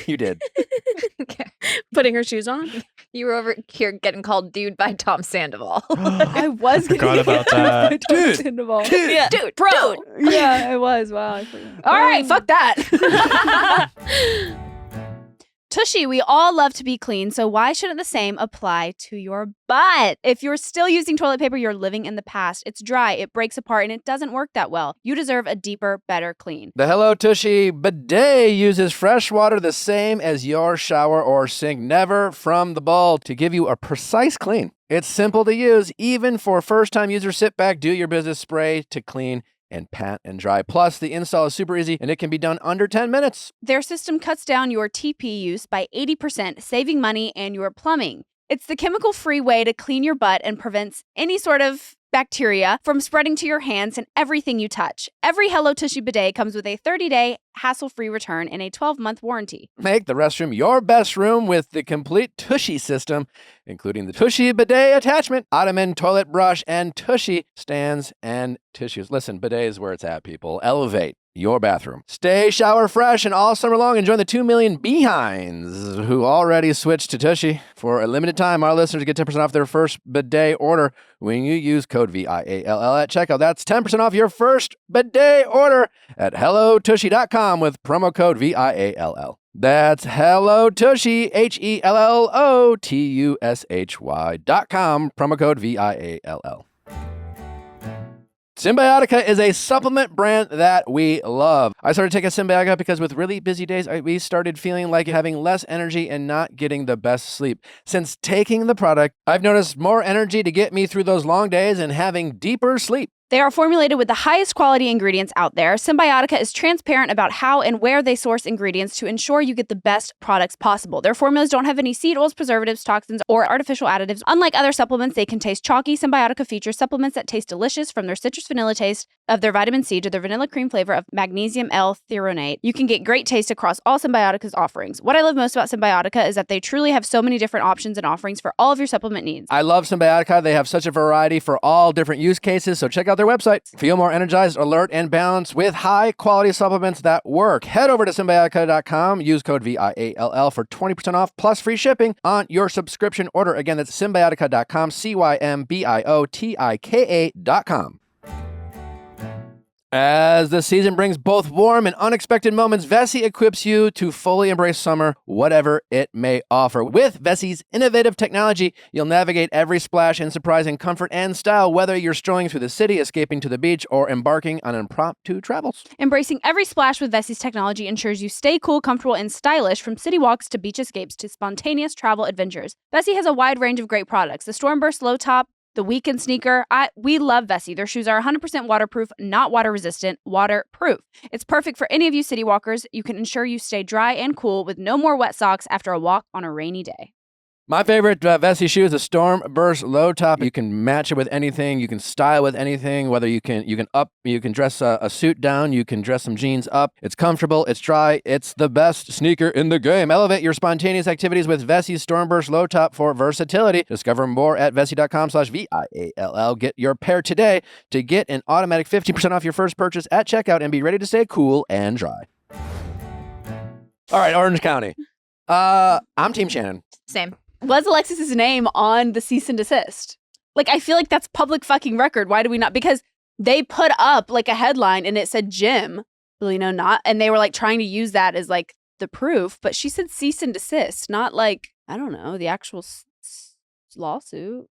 You did. Putting her shoes on. You were over here getting called dude by Tom Sandoval. I was Forgot about that. Dude. Yeah. Dude, Bro. Yeah, it was. Wow. I forgot. All right, fuck that. Tushy, we all love to be clean, so why shouldn't the same apply to your butt? If you're still using toilet paper, you're living in the past. It's dry, it breaks apart, and it doesn't work that well. You deserve a deeper, better clean. The Hello Tushy bidet uses fresh water the same as your shower or sink, never from the bowl, to give you a precise clean. It's simple to use, even for first-time users. Sit back, do your business, spray to clean and pat and dry. Plus, the install is super easy and it can be done under 10 minutes. Their system cuts down your TP use by 80%, saving money and your plumbing. It's the chemical-free way to clean your butt and prevents any sort of bacteria from spreading to your hands and everything you touch. Every Hello Tushy bidet comes with a 30-day hassle-free return and a 12-month warranty. Make the restroom your best room with the complete Tushy system, including the Tushy bidet attachment, ottoman, toilet brush, and Tushy stands and tissues. Listen, bidet is where it's at, people. Elevate your bathroom. Stay shower fresh and all summer long and join the 2 million behinds who already switched to Tushy. For a limited time, our listeners get 10% off their first bidet order when you use code VIALL at checkout. That's 10% off your first bidet order at hellotushy.com with promo code VIALL. That's hellotushy, HELLOTUSHY.com, promo code VIALL. Symbiotica is a supplement brand that we love. I started taking Symbiotica because with really busy days, we started feeling like having less energy and not getting the best sleep. Since taking the product, I've noticed more energy to get me through those long days and having deeper sleep. They are formulated with the highest quality ingredients out there. Symbiotica is transparent about how and where they source ingredients to ensure you get the best products possible. Their formulas don't have any seed oils, preservatives, toxins, or artificial additives. Unlike other supplements, they can taste chalky. Symbiotica features supplements that taste delicious, from their citrus vanilla taste of their vitamin C to their vanilla cream flavor of magnesium L-threonate. You can get great taste across all Symbiotica's offerings. What I love most about Symbiotica is that they truly have so many different options and offerings for all of your supplement needs. I love Symbiotica. They have such a variety for all different use cases, so check out their website. Feel more energized, alert, and balanced with high-quality supplements that work. Head over to Symbiotica.com. Use code VIALL for 20% off plus free shipping on your subscription order. Again, that's Symbiotica.com, CYMBIOTIKA.com. As the season brings both warm and unexpected moments, Vessi equips you to fully embrace summer, whatever it may offer. With Vessi's innovative technology, you'll navigate every splash in surprising comfort and style, whether you're strolling through the city, escaping to the beach, or embarking on impromptu travels. Embracing every splash with Vessi's technology ensures you stay cool, comfortable, and stylish, from city walks to beach escapes to spontaneous travel adventures. Vessi has a wide range of great products. The Stormburst Low Top, the weekend sneaker. We love Vessi. Their shoes are 100% waterproof, not water resistant, waterproof. It's perfect for any of you city walkers. You can ensure you stay dry and cool with no more wet socks after a walk on a rainy day. My favorite Vessi shoe is a Stormburst Low Top. You can match it with anything. You can style with anything. Whether you can dress a suit down. You can dress some jeans up. It's comfortable. It's dry. It's the best sneaker in the game. Elevate your spontaneous activities with Vessi's Stormburst Low Top for versatility. Discover more at Vessi.com/VIALL. Get your pair today to get an automatic 15% off your first purchase at checkout and be ready to stay cool and dry. All right, Orange County. I'm Team Shannon. Same. Was Alexis's name on the cease and desist? Like, I feel like that's public fucking record. Why do we not? Because they put up like a headline and it said Jim Bellino not, and they were like trying to use that as like the proof. But she said cease and desist, not like, I don't know, the actual lawsuit.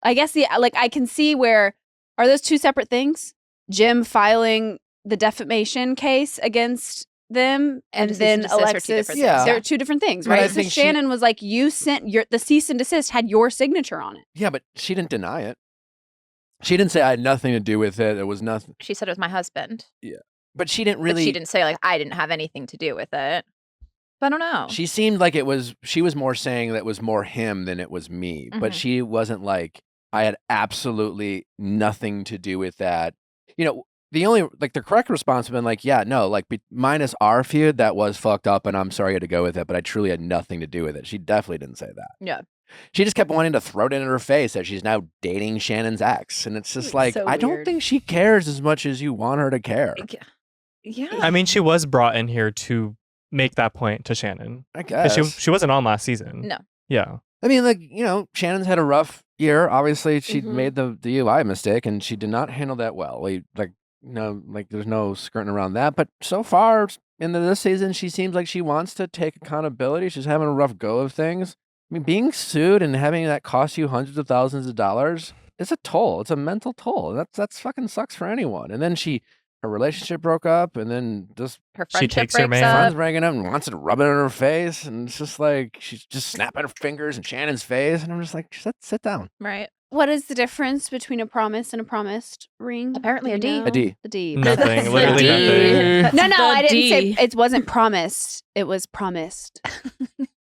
I guess I can see where, are those two separate things? Jim filing the defamation case against them, and then Alexis. Yeah, they're two different things, right? So Shannon was like, you sent the cease and desist had your signature on it. Yeah, but she didn't deny it. She didn't say I had nothing to do with it. It was nothing. She said it was my husband. Yeah, but she didn't really. But she didn't say like I didn't have anything to do with it. But I don't know. She seemed like it was. She was more saying that it was more him than it was me. But she wasn't like I had absolutely nothing to do with that. You know. The only, the correct response would have been like, yeah, no, minus our feud, that was fucked up, and I'm sorry you had to go with it, but I truly had nothing to do with it. She definitely didn't say that. Yeah. She just kept wanting to throw it in her face that she's now dating Shannon's ex, and it's just like, I don't think she cares as much as you want her to care. Yeah. I mean, she was brought in here to make that point to Shannon. I guess. She wasn't on last season. No. Yeah. I mean, Shannon's had a rough year. Obviously, she made the DUI mistake, and she did not handle that well. There's no skirting around that. But so far into this season, she seems like she wants to take accountability. She's having a rough go of things. I mean, being sued and having that cost you hundreds of thousands of dollars, it's a toll. It's a mental toll. That's fucking sucks for anyone. And then her relationship broke up, and then just her friendship she takes her man. Friends breaking up and wants to rub it in her face, and it's just like she's just snapping her fingers in Shannon's face, and I'm just like, sit down. Right. What is the difference between a promise and a promised ring? Apparently a D. A D. The D. Nothing. Literally nothing. No, I didn't D. say it wasn't promised. It was promised.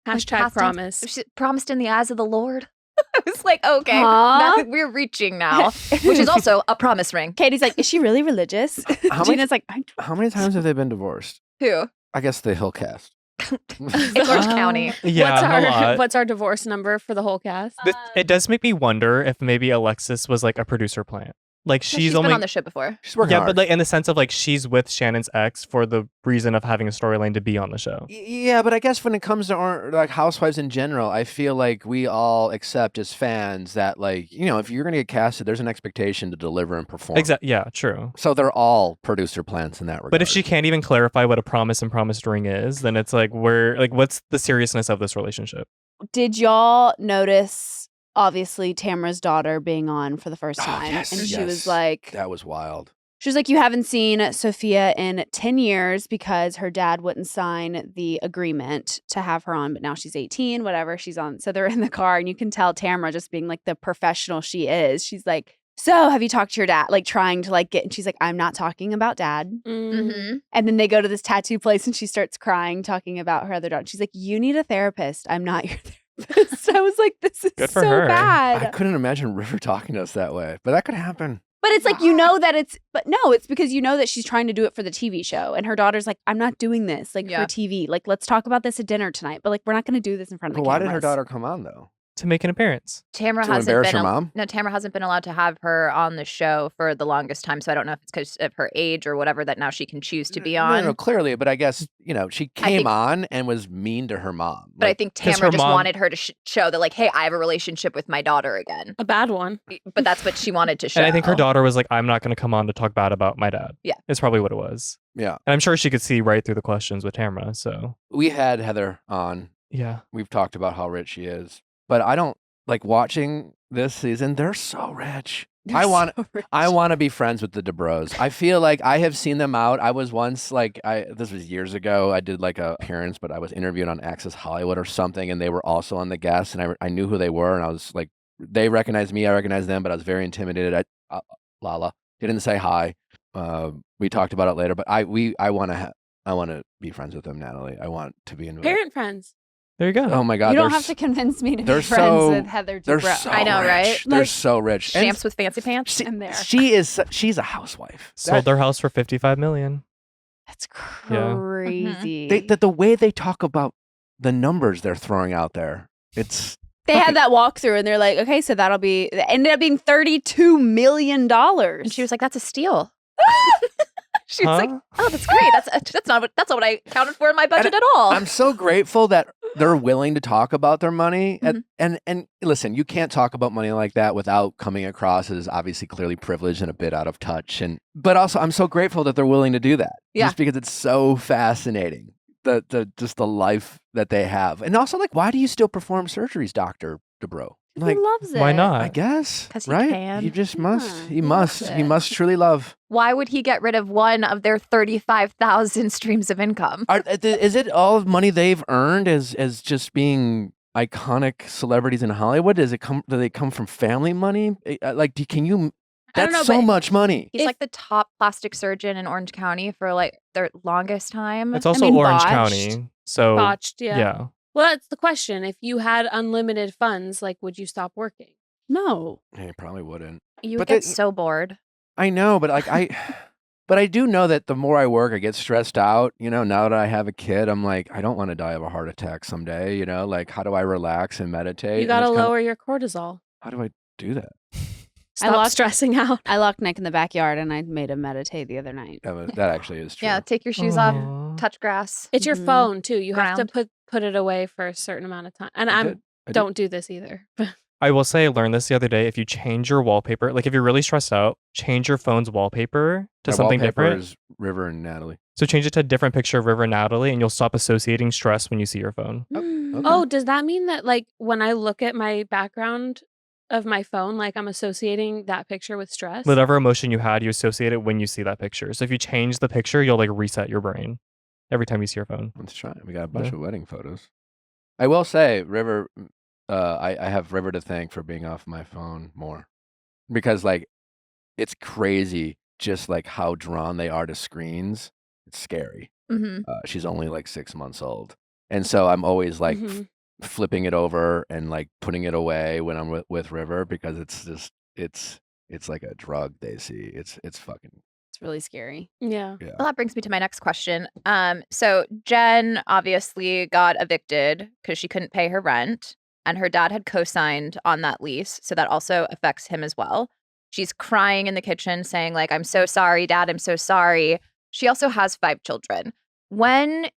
Hashtag promise. Promised in the eyes of the Lord. I was like, okay, Huh? we're reaching now, which is also a promise ring. Katie's like, is she really religious? Gina's like, How many times have they been divorced? Who? I guess the Hillcast. It's Orange County. Yeah, a lot. What's our divorce number for the whole cast? It does make me wonder if maybe Alexis was like a producer plant. Like She's she's been only on the show before. She's working yeah, hard. but like in the sense of like she's with Shannon's ex for the reason of having a storyline to be on the show. Yeah, but I guess when it comes to like housewives in general, I feel like we all accept as fans that like, you know, if you're going to get casted, there's an expectation to deliver and perform. Exactly. Yeah, true. So they're all producer plants in that regard. But if she can't even clarify what a promise and promised ring is, then it's like what's the seriousness of this relationship? Did y'all notice, obviously, Tamara's daughter being on for the first time? yes, and she yes. was like, That was wild. she was like, you haven't seen Sophia in 10 years because her dad wouldn't sign the agreement to have her on, but now she's 18, whatever, she's on. So they're in the car and you can tell Tamara just being like the professional she is. She's like, so have you talked to your dad? Like trying to like get, and she's like, I'm not talking about dad. Mm-hmm. And then they go to this tattoo place and she starts crying, talking about her other daughter. She's like, you need a therapist. I'm not your therapist. I was like, this is Good for so her. bad. I couldn't imagine River talking to us that way, but that could happen. But it's like, you know that it's, but no, it's because you know that she's trying to do it for the TV show. And her daughter's like, I'm not doing this like Yeah. for TV. Like, let's talk about this at dinner tonight. But like, we're not going to do this in front of But the why cameras. did her daughter come on though? To make an appearance. Tamara To hasn't embarrass been her mom? No, Tamara hasn't been allowed to have her on the show for the longest time. So I don't know if it's because of her age or whatever that now she can choose to be on. No, clearly, but I guess, you know, she I came think- on and was mean to her mom. But I Like, think 'cause Tamara her just mom- wanted her to show that, like, hey, I have a relationship with my daughter again. A bad one. But that's what she wanted to show. And I think her daughter was like, I'm not going to come on to talk bad about my dad. Yeah. It's probably what it was. yeah. And I'm sure she could see right through the questions with Tamara. So, We had Heather on. yeah. We've talked about how rich she is. But I don't like watching this season. They're so rich. They're I want so rich. I want to be friends with the Dubrows. I feel like I have seen them out. I was once like this was years ago. I did like a appearance, but I was interviewed on Access Hollywood or something, and they were also on the guest, and I knew who they were, and I was like, they recognized me, I recognized them, but I was very intimidated. Lala didn't say hi. We talked about it later, but I want to be friends with them, Natalie. I want to be in. Parent friends. There you go. Oh my God, You don't they're have to convince me to be they're friends so- with Heather They're Dubrow. so I know, rich. right? They're Like, so rich. And Champs with fancy pants. she, I'm there. she's a housewife. Sold their house for $55 million. That's Yeah. crazy. The way they talk about the numbers they're throwing out there, it's They had that walkthrough and they're like, okay, so that'll be, it ended up being $32 million. And she was like, that's a steal. She was like, Huh? oh, that's great. That's not what I counted for in my budget at all. I'm so grateful that they're willing to talk about their money. Mm-hmm. And listen, you can't talk about money like that without coming across as obviously clearly privileged and a bit out of touch. But also, I'm so grateful that they're willing to do that. Yeah. Just because it's so fascinating. Just the life that they have. And also, like, why do you still perform surgeries, Dr. Dubrow? Like, he loves it. Why not? I guess. 'Cause he right? can. He just must. Yeah, He he must. loves He it. must truly love. Why would he get rid of one of their 35,000 streams of income? Is it all of money they've earned as just being iconic celebrities in Hollywood? Do they come from family money? Like, can you? I don't That's know, so but much money. He's like the top plastic surgeon in Orange County for like their longest time. It's also mean, Orange botched. County. So, Botched, yeah. yeah. Well, that's the question. If you had unlimited funds, like, would you stop working? No. He probably wouldn't. You But get they- so bored. I know, but like but I do know that the more I work, I get stressed out. You know, now that I have a kid, I'm like, I don't want to die of a heart attack someday. You know, like, how do I relax and meditate? You And got to it's kinda- lower your cortisol. How do I do that? Stop lost- stressing out. I locked Nick in the backyard and I made him meditate the other night. That actually is true. Yeah, take your shoes off, Aw. touch grass. It's your Mhm. phone too. You have Ground. to put it away for a certain amount of time. And I I did. don't do this either. I will say I learned this the other day. If you change your wallpaper, like if you're really stressed out, change your phone's wallpaper to My something wallpaper different. is River and Natalie. So change it to a different picture of River and Natalie, and you'll stop associating stress when you see your phone. Okay. Oh, does that mean that like when I look at my background of my phone, like I'm associating that picture with stress? Whatever emotion you had, you associate it when you see that picture. So if you change the picture, you'll like reset your brain every time you see your phone. Let's try it. We got a bunch Yeah. of wedding photos. I will say, River, I have River to thank for being off my phone more. Because, like, it's crazy just, like, how drawn they are to screens. It's scary. Mm-hmm. She's only, like, 6 months old. And so I'm always, like, Mhm. flipping it over and, like, putting it away when I'm with River because it's just, it's like a drug they see. It's fucking, It's really scary. Yeah. yeah. Well, that brings me to my next question. So Jen obviously got evicted because she couldn't pay her rent, and her dad had co-signed on that lease, so that also affects him as well. She's crying in the kitchen saying like, I'm so sorry, Dad, I'm so sorry. She also has 5 children. When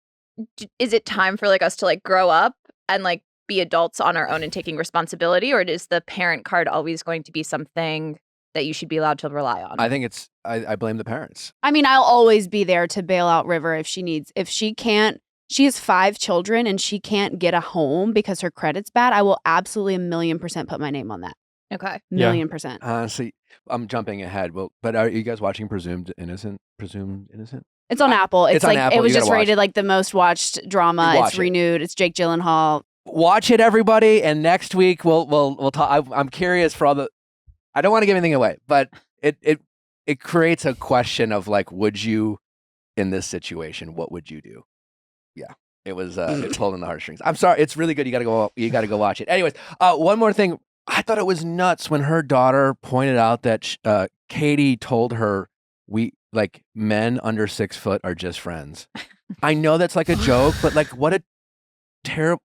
is it time for like us to like grow up and like be adults on our own and taking responsibility? Or is the parent card always going to be something that you should be allowed to rely on? I think it's, I blame the parents. I mean, I'll always be there to bail out River if she can't, she has 5 children and she can't get a home because her credit's bad. I will absolutely 1,000,000% put my name on that. Okay. 1,000,000%. Honestly, I'm jumping ahead. Well, but are you guys watching Presumed Innocent? It's on Apple. It's on like Apple. it was You just gotta watch rated like the most watched drama. Watch It's it. renewed. It's Jake Gyllenhaal. Watch it, everybody. And next week we'll talk. I'm curious for all the. I don't want to give anything away, but it creates a question of like, would you, in this situation, what would you do? Yeah, it was it's pulling the heartstrings. I'm sorry, it's really good. You gotta go watch it. Anyways, one more thing. I thought it was nuts when her daughter pointed out that Katie told her men under 6 foot are just friends. I know that's like a joke, but like what a terrible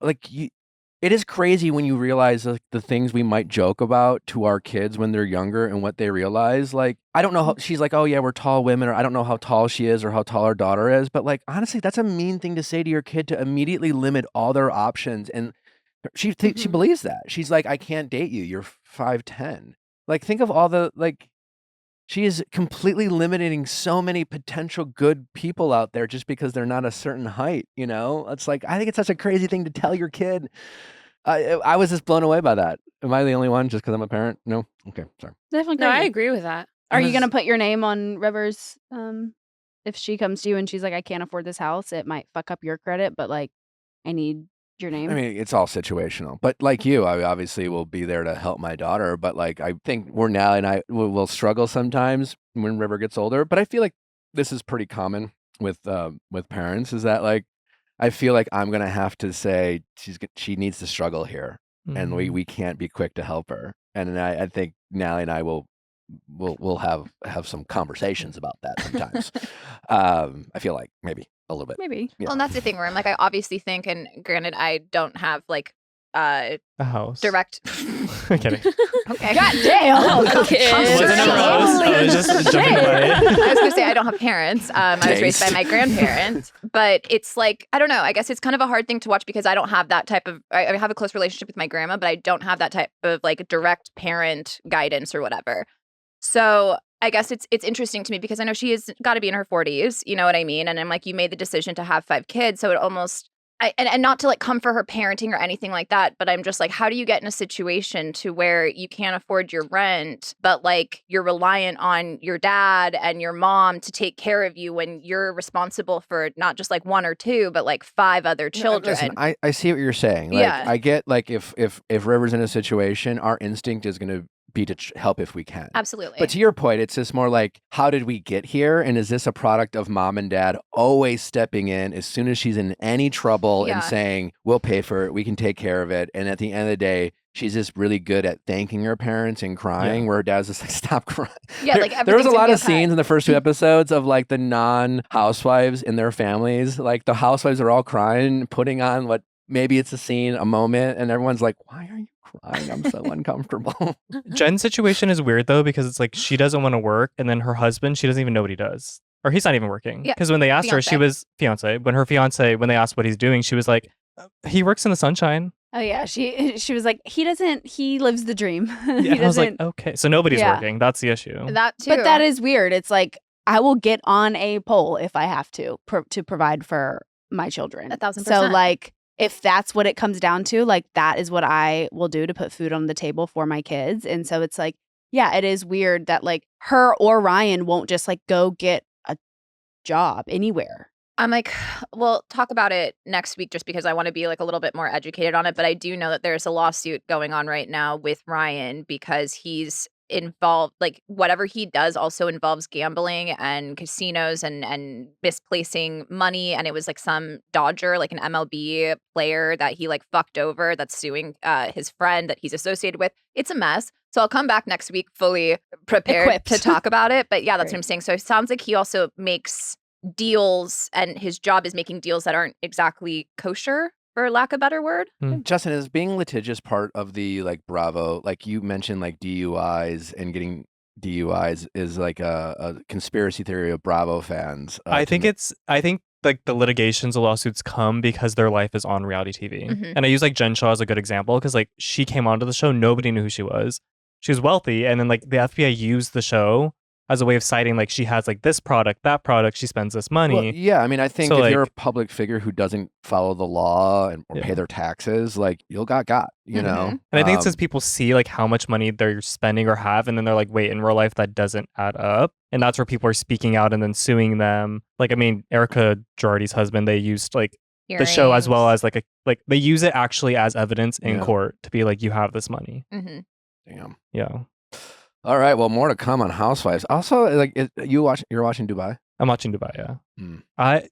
it is crazy when you realize like, the things we might joke about to our kids when they're younger and what they realize. Like, I don't know how she's like, oh yeah, we're tall women, or I don't know how tall she is or how tall her daughter is. But like, honestly, that's a mean thing to say to your kid, to immediately limit all their options. And she believes that. She's like, I can't date you. You're 5'10". Like, think of all the she is completely limiting so many potential good people out there just because they're not a certain height, you know? It's like, I think it's such a crazy thing to tell your kid. I was just blown away by that. Am I the only one just because I'm a parent? No? Okay, sorry. Definitely No, I crazy. agree with that. Are you going to put your name on River's, if she comes to you and she's like, I can't afford this house, it might fuck up your credit, but like, I need your name? I mean, it's all situational. But like you, I obviously will be there to help my daughter. But like, I think Nally and I will struggle sometimes when River gets older. But I feel like this is pretty common with parents, is that like, I feel like I'm going to have to say she needs to struggle here. And we can't be quick to help her. And I think Nally and I we'll have some conversations about that sometimes. I feel like maybe a little bit. Maybe. Yeah. Well, and that's the thing where I'm like, I obviously think, and granted, I don't have like A house. direct. I'm kidding. Okay. God damn. Okay. Wasn't a rose. I was just jumping by. I was gonna say I don't have parents. I was raised by my grandparents, but it's like, I don't know. I guess it's kind of a hard thing to watch because I don't have that type of. I have a close relationship with my grandma, but I don't have that type of like direct parent guidance or whatever. So I guess it's interesting to me because I know she has got to be in her 40s. You know what I mean? And I'm like, you made the decision to have 5 kids, so it almost. And not to like come for her parenting or anything like that, but I'm just like, how do you get in a situation to where you can't afford your rent, but like you're reliant on your dad and your mom to take care of you when you're responsible for not just like 1 or 2, but like 5 other children? Listen, I see what you're saying. Like, Yeah. I get like if River's in a situation, our instinct is going to be to help if we can. Absolutely. But to your point, it's just more like, how did we get here? And is this a product of mom and dad always stepping in as soon as she's in any trouble and saying, we'll pay for it, we can take care of it. And at the end of the day, she's just really good at thanking her parents and crying, where her dad's just like, stop crying. Yeah, like there was a everything's lot gonna of be okay. scenes in the first 2 episodes of like the non-housewives in their families. Like the housewives are all crying, putting on what maybe it's a scene, a moment, and everyone's like, why are you crying? I'm so uncomfortable. Jen's situation is weird though, because it's like she doesn't want to work, and then her husband, she doesn't even know what he does, or he's not even working. Yeah, because when they asked her, she was fiance. When they asked what he's doing, she was like, he works in the sunshine. Oh yeah, she was like, he lives the dream. Yeah, He I was like, doesn't. okay, so nobody's Yeah. working. That's the issue. That too. But that is weird. It's like I will get on a pole if I have to provide for my children. 1,000%. So like, if that's what it comes down to, like that is what I will do to put food on the table for my kids. And so it's like, yeah, it is weird that like her or Ryan won't just like go get a job anywhere. I'm like, we'll talk about it next week just because I want to be like a little bit more educated on it. But I do know that there's a lawsuit going on right now with Ryan because he's involved, like whatever he does also involves gambling and casinos and misplacing money. And it was like some Dodger, like an MLB player that he like fucked over that's suing his friend that he's associated with. It's a mess. So I'll come back next week fully prepared Equipped. to talk about it. But yeah, that's Right. what I'm saying. So it sounds like he also makes deals, and his job is making deals that aren't exactly kosher, for lack of a better word. Justin, is being litigious part of the like Bravo, like you mentioned like DUIs and getting DUIs is like a conspiracy theory of Bravo fans. I think like the litigations, the lawsuits come because their life is on reality TV. Mhm. And I use like Jen Shaw as a good example because like she came onto the show, nobody knew who she was. She was wealthy, and then like the FBI used the show as a way of citing like she has like this product, that product, she spends this money. Well, yeah, I mean, I think So, if you're a like- public figure who doesn't follow the law or Yeah. pay their taxes, like you'll got, you know? Mhm. And I think it's because people see like how much money they're spending or have, and then they're like, wait, in real life that doesn't add up. And that's where people are speaking out and then suing them. Like, I mean, Erica Girardi's husband, they used like the show as well as like they use it actually as evidence in Yeah. court to be like, you have this money. Mhm. Damn. Yeah. All right, well, more to come on Housewives. Also, like, you're watching Dubai? I'm watching Dubai, yeah. Mm.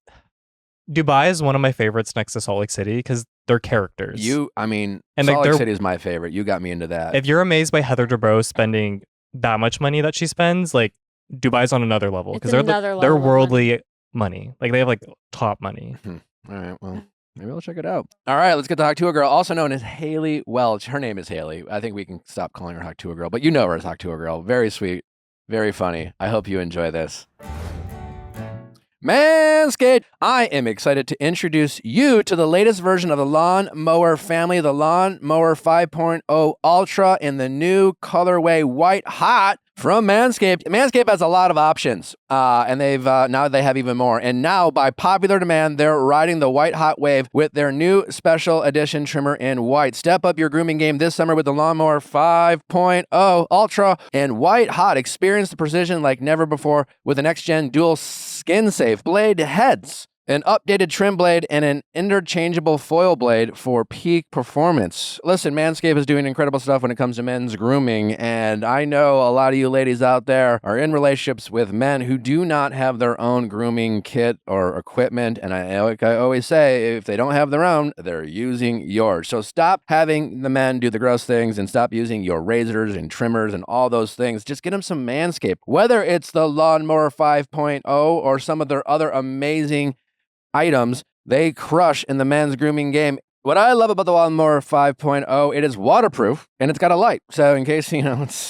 Dubai is one of my favorites next to Salt Lake City because they're characters. I mean, And, Salt like, Lake they're- City is my favorite. You got me into that. If you're amazed by Heather Dubrow spending that much money that she spends, like Dubai's on another level It's because they're another they're level of worldly money. Like they have like top money. All right, well, maybe I'll check it out. All right, let's get the Hawk Tuah girl, also known as Haliey Welch. Her name is Haliey. I think we can stop calling her Hawk Tuah girl, but you know her as Hawk Tuah girl. Very sweet, very funny. I hope you enjoy this. Manscaped! I am excited to introduce you to the latest version of the lawn mower family, the Lawn Mower 5.0 Ultra in the new colorway White Hot from Manscaped. Manscaped has a lot of options, and they've now they have even more. And now, by popular demand, they're riding the White Hot wave with their new special edition trimmer in white. Step up your grooming game this summer with the Lawnmower 5.0 Ultra and White Hot. Experience the precision like never before with the next-gen dual skin-safe blade heads, an updated trim blade, and an interchangeable foil blade for peak performance. Listen, Manscaped is doing incredible stuff when it comes to men's grooming, and I know a lot of you ladies out there are in relationships with men who do not have their own grooming kit or equipment, and like I always say, if they don't have their own, they're using yours. So stop having the men do the gross things and stop using your razors and trimmers and all those things. Just get them some Manscaped. Whether it's the Lawnmower 5.0 or some of their other amazing items, they crush in the men's grooming game. What I love about the Lawnmower 5.0, it is waterproof and it's got a light. So in case,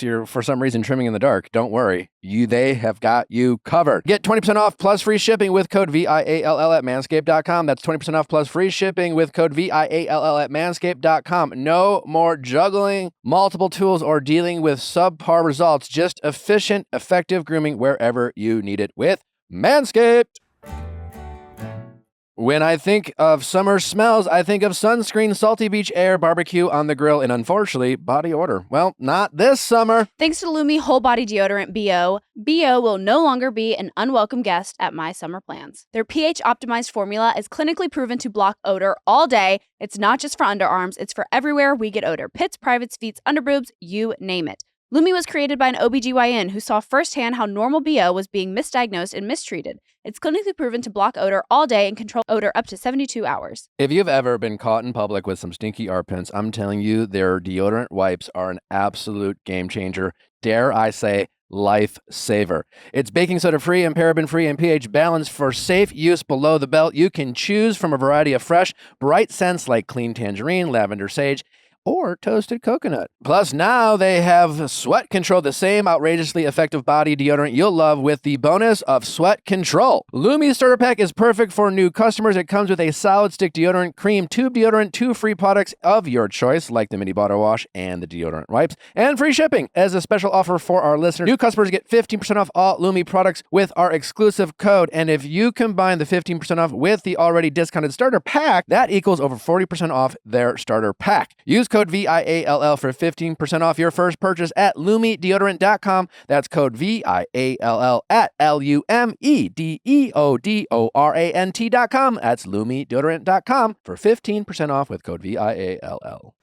you're for some reason trimming in the dark, don't worry. They have got you covered. Get 20% off plus free shipping with code VIALL at manscaped.com. That's 20% off plus free shipping with code VIALL at manscaped.com. No more juggling multiple tools or dealing with subpar results. Just efficient, effective grooming wherever you need it with Manscaped. When I think of summer smells, I think of sunscreen, salty beach air, barbecue on the grill, and unfortunately, body odor. Well, not this summer. Thanks to Lumi Whole Body Deodorant BO, BO will no longer be an unwelcome guest at my summer plans. Their pH-optimized formula is clinically proven to block odor all day. It's not just for underarms, it's for everywhere we get odor. Pits, privates, feet, underboobs, you name it. Lumi was created by an OBGYN who saw firsthand how normal BO was being misdiagnosed and mistreated. It's clinically proven to block odor all day and control odor up to 72 hours. If you've ever been caught in public with some stinky armpits, I'm telling you, their deodorant wipes are an absolute game changer. Dare I say, life saver. It's baking soda free and paraben free and pH balanced for safe use below the belt. You can choose from a variety of fresh, bright scents like clean tangerine, lavender sage, or toasted coconut. Plus, now they have Sweat Control, the same outrageously effective body deodorant you'll love with the bonus of Sweat Control. Lumi Starter Pack is perfect for new customers. It comes with a solid stick deodorant, cream tube deodorant, 2 free products of your choice, like the mini bottle wash and the deodorant wipes, and free shipping. As a special offer for our listeners, new customers get 15% off all Lumi products with our exclusive code. And if you combine the 15% off with the already discounted starter pack, that equals over 40% off their starter pack. Use code VIALL for 15% off your first purchase at LumiDeodorant.com. That's code VIALL at LumiDeodorant.com. That's LumiDeodorant.com for 15% off with code VIALL.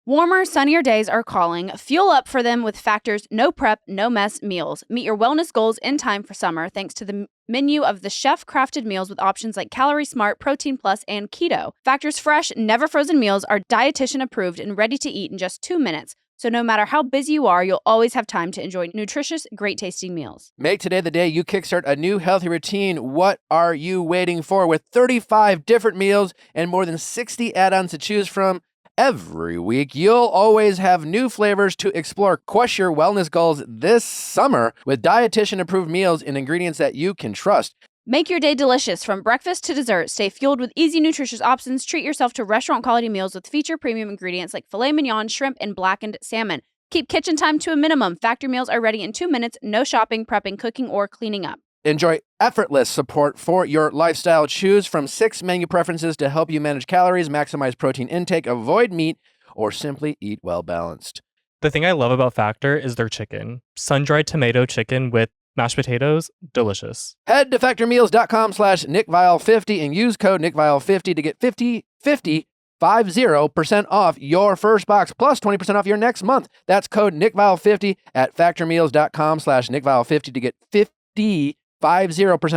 Warmer, sunnier days are calling. Fuel up for them with Factor's no prep, no mess meals. Meet your wellness goals in time for summer thanks to the menu of the chef-crafted meals with options like Calorie Smart, Protein Plus, and Keto. Factor's fresh, never frozen meals are dietitian approved and ready to eat in just 2 minutes. So no matter how busy you are, you'll always have time to enjoy nutritious, great-tasting meals. Make today the day you kickstart a new healthy routine. What are you waiting for? With 35 different meals and more than 60 add-ons to choose from, every week, you'll always have new flavors to explore. Crush your wellness goals this summer with dietitian-approved meals and ingredients that you can trust. Make your day delicious from breakfast to dessert. Stay fueled with easy, nutritious options. Treat yourself to restaurant-quality meals with feature premium ingredients like filet mignon, shrimp, and blackened salmon. Keep kitchen time to a minimum. Factory meals are ready in 2 minutes. No shopping, prepping, cooking, or cleaning up. Enjoy effortless support for your lifestyle. Choose from 6 menu preferences to help you manage calories, maximize protein intake, avoid meat, or simply eat well balanced. The thing I love about Factor is their chicken. Sun-dried tomato chicken with mashed potatoes, delicious. Head to factormeals.com/NickViall50 and use code NickViall50 to get 50% off your first box plus 20% off your next month. That's code NickViall50 at factormeals.com/NickViall50 to get 50%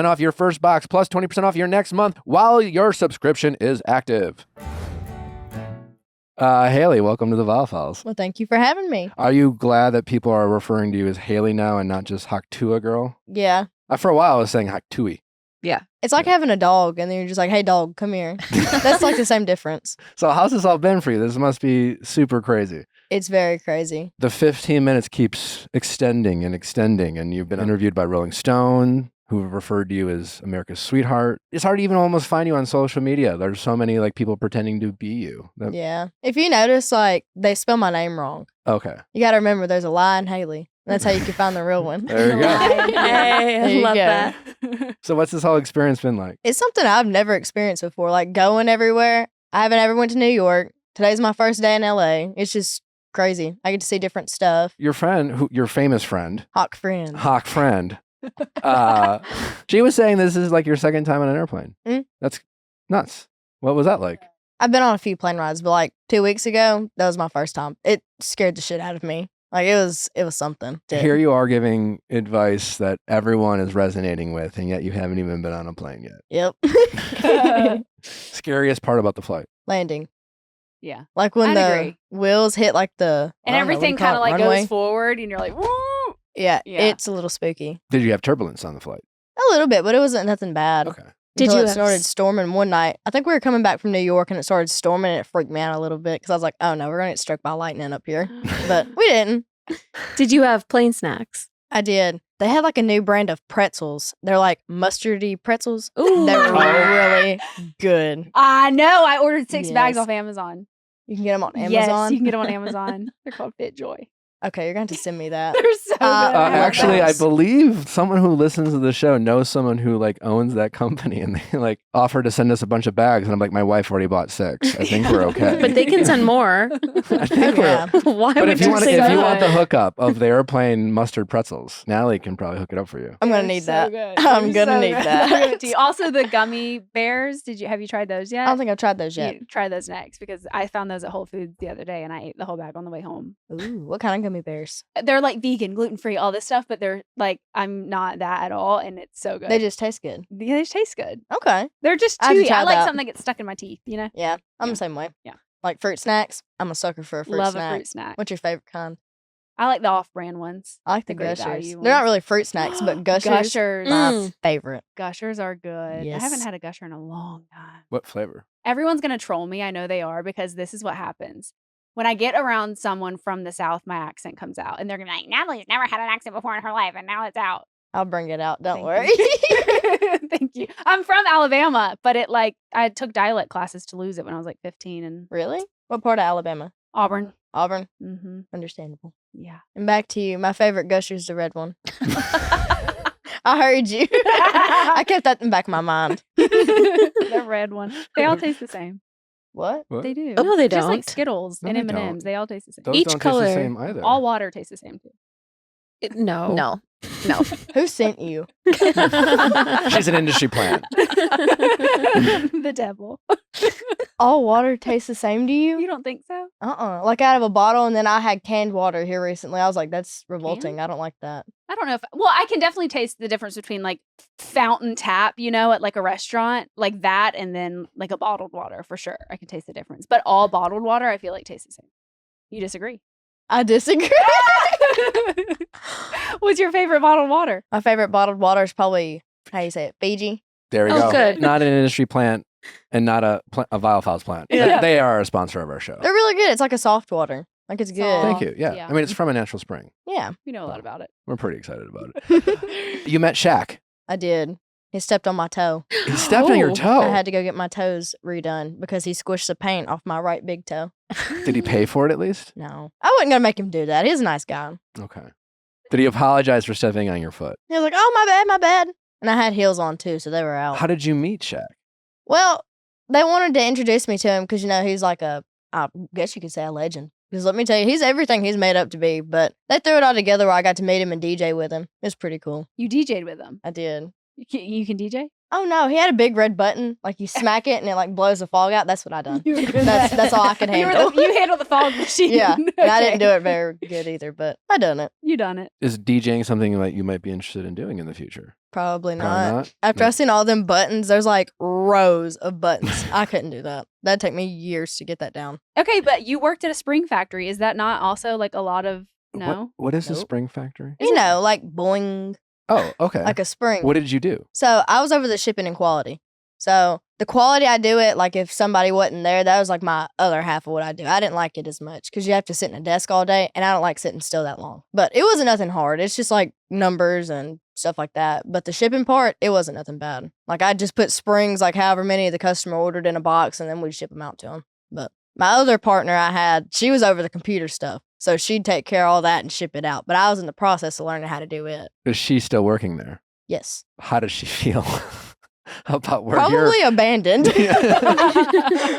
off your first box plus 20% off your next month while your subscription is active. Haliey, welcome to the Viall Files. Well, thank you for having me. Are you glad that people are referring to you as Haliey now and not just Hawk Tuah girl? Yeah. For a while, I was saying Hawk Tuah. It's like having a dog and then you're just like, hey, dog, come here. That's like the same difference. So how's this all been for you? This must be super crazy. It's very crazy. The 15 minutes keeps extending, and you've been interviewed by Rolling Stone, who have referred to you as America's sweetheart. It's hard to even almost find you on social media. There's so many like people pretending to be you. Yeah. If you notice, like, they spell my name wrong. Okay. You got to remember there's a lie in Haley. That's how you can find the real one. There you go. Hey, I There you love go. that. So what's this whole experience been like? It's something I've never experienced before, like going everywhere. I haven't ever went to New York. Today's my first day in LA. It's just crazy. I get to see different stuff. Your friend, your famous friend, Hawk friends. Hawk friend, she was saying this is like your second time on an airplane. Mm. That's nuts. What was that like? I've been on a few plane rides, but like 2 weeks ago, that was my first time. It scared the shit out of me. Like it was something. Here you are giving advice that everyone is resonating with, and yet you haven't even been on a plane yet. Yep. Scariest part about the flight? Landing. Yeah. Like when I'd the agree. wheels hit like the And I don't know, what do you everything call kind of it, like runway? goes forward and you're like, woo! Yeah, Yeah. it's a little spooky. Did you have turbulence on the flight? A little bit, but it wasn't nothing bad. Okay. Did Until you it have started s- storming one night. I think we were coming back from New York and it started storming and it freaked me out a little bit because I was like, oh no, we're going to get struck by lightning up here. But we didn't. Did you have plane snacks? I did. They had like a new brand of pretzels. They're like mustardy pretzels. Ooh. They were really good. I know. I ordered 6 bags Yes. off Amazon. You can get them on Amazon. Yes, you can get them on Amazon. They're called Fit Joy. Okay, you're going to have to send me that. They're so good. I love Actually, I those. believe someone who listens to the show knows someone who like owns that company, and they like offered to send us a bunch of bags, and I'm like, my wife already bought 6. I think we're okay. But they can send more. I think Yeah. Why But would if you want, say if you that? want the hookup of the airplane mustard pretzels, Natalie can probably hook it up for you. I'm going to They're need so that. good. I'm They're going to so need good. that. I'll give it to you. Also, the gummy bears. Have you tried those yet? I don't think I've tried those yet. You try those next because I found those at Whole Foods the other day and I ate the whole bag on the way home. Ooh, what kind of gummy bears? They're like vegan, gluten free, all this stuff, but they're like I'm not that at all, and it's so good. They just taste good. they just taste good. Okay. They're just I have to chewy. I try like that. something that gets stuck in my teeth. You know, Yeah, I'm Yeah. the same way. Yeah. Like fruit snacks. I'm a sucker for a fruit love snack. a fruit snack. What's your favorite kind? I like the off-brand ones. I like the The great Gushers. value They're not ones. really fruit snacks, but Gushers. Gushers. My Mm. favorite. Gushers are good. I haven't Yes. had a Gusher in a long time. What flavor? Everyone's gonna troll me. I know they are because this is what happens. When I get around someone from the South, my accent comes out, and they're gonna be like, "Natalie's never had an accent before in her life, and now it's out." I'll bring it out. Don't Thank worry. you. Thank you. I'm from Alabama, but I took dialect classes to lose it when I was like 15 and Really? What part of Alabama? Auburn. Auburn. Mm-hmm. Understandable. Yeah. And back to you. My favorite Gusher's the red one. I heard you. I kept that in the back of my mind. The red one. They all taste the same. What? What? They do. Oh, no, they Just like don't. Skittles No, and they M&Ms. don't. They all taste the same. Those Each don't color- taste the same either. All water tastes the same too. No. No. Who sent you? She's an industry plant. The devil. All water tastes the same to You you? don't think so? Like out of a bottle, and then I had canned water here recently. I was like, that's revolting. I don't like that. I don't know if well, I can definitely taste the difference between like fountain tap, you know, at like a restaurant, like that, and then like a bottled water for sure. I can taste the difference. But all bottled water, I feel like tastes the same. You disagree? I disagree. What's your favorite bottled water? My favorite bottled water is probably, how you say it, Fiji. There we Oh, go. good. Not an industry plant. and not a Viall Files plant. Yeah. They are a sponsor of our show. They're really good. It's like a soft water. Like it's good. Thank you. Yeah. Yeah. I mean, it's from a natural spring. Yeah, We know a lot about it. We're pretty excited about it. You met Shaq. I did. He stepped on my toe. He stepped on your Oh. toe. I had to go get my toes redone because he squished the paint off my right big toe. Did he pay for it at least? No, I wasn't gonna make him do that. He's a nice guy. Okay. Did he apologize for stepping on your foot? He was like, "Oh, my bad." And I had heels on too, so they were out. How did you meet Shaq? Well, they wanted to introduce me to him because he's like I guess you could say a legend. Because let me tell you, he's everything he's made up to be. But they threw it all together where I got to meet him and DJ with him. It was pretty cool. You DJ'd with him. I did. You can DJ? Oh no, he had a big red button. Like you smack it and it like blows the fog out. That's what I done. That's all I could handle. You handle the fog machine. Yeah, and I didn't do Okay. it very good either, but I done it. You done it. Is DJing something that you might be interested in doing in the future? Probably Probably not. not? After No. I seen all them buttons, there's like rows of buttons. I couldn't do that. That'd take me years to get that down. Okay, but you worked at a spring factory. Is that not also like a lot of no? What is a Nope. spring factory? You know, like boing, Oh, okay. like a spring. What did you do? So I was over the shipping and quality. So the quality I do it, like if somebody wasn't there, that was like my other half of what I do. I didn't like it as much because you have to sit in a desk all day, and I don't like sitting still that long. But it wasn't nothing hard. It's just like numbers and stuff like that. But the shipping part, it wasn't nothing bad. Like I just put springs, like however many the customer ordered in a box, and then we'd ship them out to them. But my other partner I had, she was over the computer stuff. So she'd take care of all that and ship it out. But I was in the process of learning how to do it. Is she still working there? Yes. How does she feel about where Probably abandoned.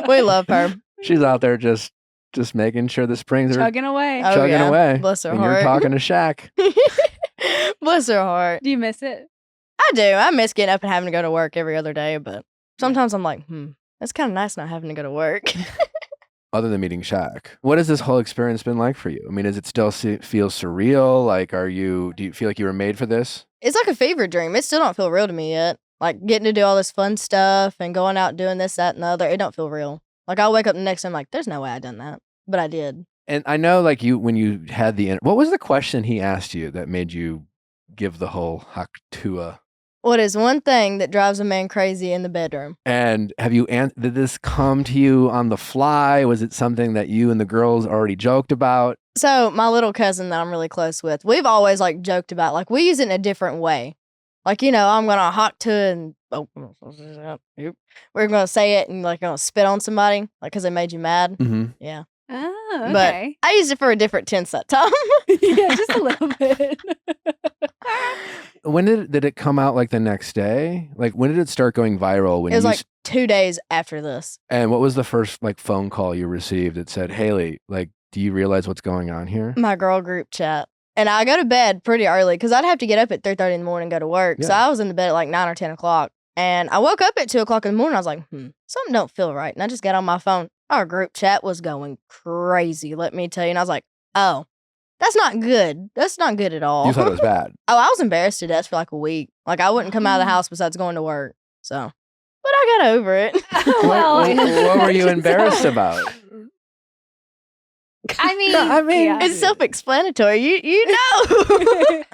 We love her. She's out there just making sure the springs are Chugging away. Oh, chugging yeah. away. Bless her and heart. you're talking to Shaq. Bless her heart. Do you miss it? I do. I miss getting up and having to go to work every other day, but sometimes I'm like, it's kind of nice not having to go to work. Other than meeting Shaq, what has this whole experience been like for you? I mean, does it still feel surreal? Like, do you feel like you were made for this? It's like a fever dream. It still don't feel real to me yet. Like getting to do all this fun stuff and going out doing this, that, and the other. It don't feel real. Like I'll wake up the next day, I'm like, there's no way I done that, but I did. And I know, like when you had what was the question he asked you that made you give the whole Hawk Tuah? What is one thing that drives a man crazy in the bedroom? And did this come to you on the fly? Was it something that you and the girls already joked about? So my little cousin that I'm really close with, we've always like joked about, like we use it in a different way. Like, I'm going to Hawk Tuah and we're going to say it and like going to spit on somebody, like because they made you mad. Mm-hmm. Yeah. Oh, But okay. I used it for a different tense that time. Yeah, just a little bit. When did it come out? Like the next day? Like when did it start going viral? When It was you like 2 days after this. and what was the first like phone call you received that said, "Haliey, like, do you realize what's going on here?" My girl group chat. And I go to bed pretty early because I'd have to get up at 3:30 in the morning and go to work. So Yeah. I was in the bed at like 9 or 10 o'clock. And I woke up at 2 o'clock in the morning. I was like, something don't feel right. And I just got on my phone. Our group chat was going crazy, let me tell you. And I was like, oh, that's not good. That's not good at all. You thought it was bad. Oh, I was embarrassed to death for like a week. Like I wouldn't come out of the house besides going to work. So, but I got over it. Well, what were you embarrassed about? I mean, No, I mean, yeah. It's self-explanatory. You know.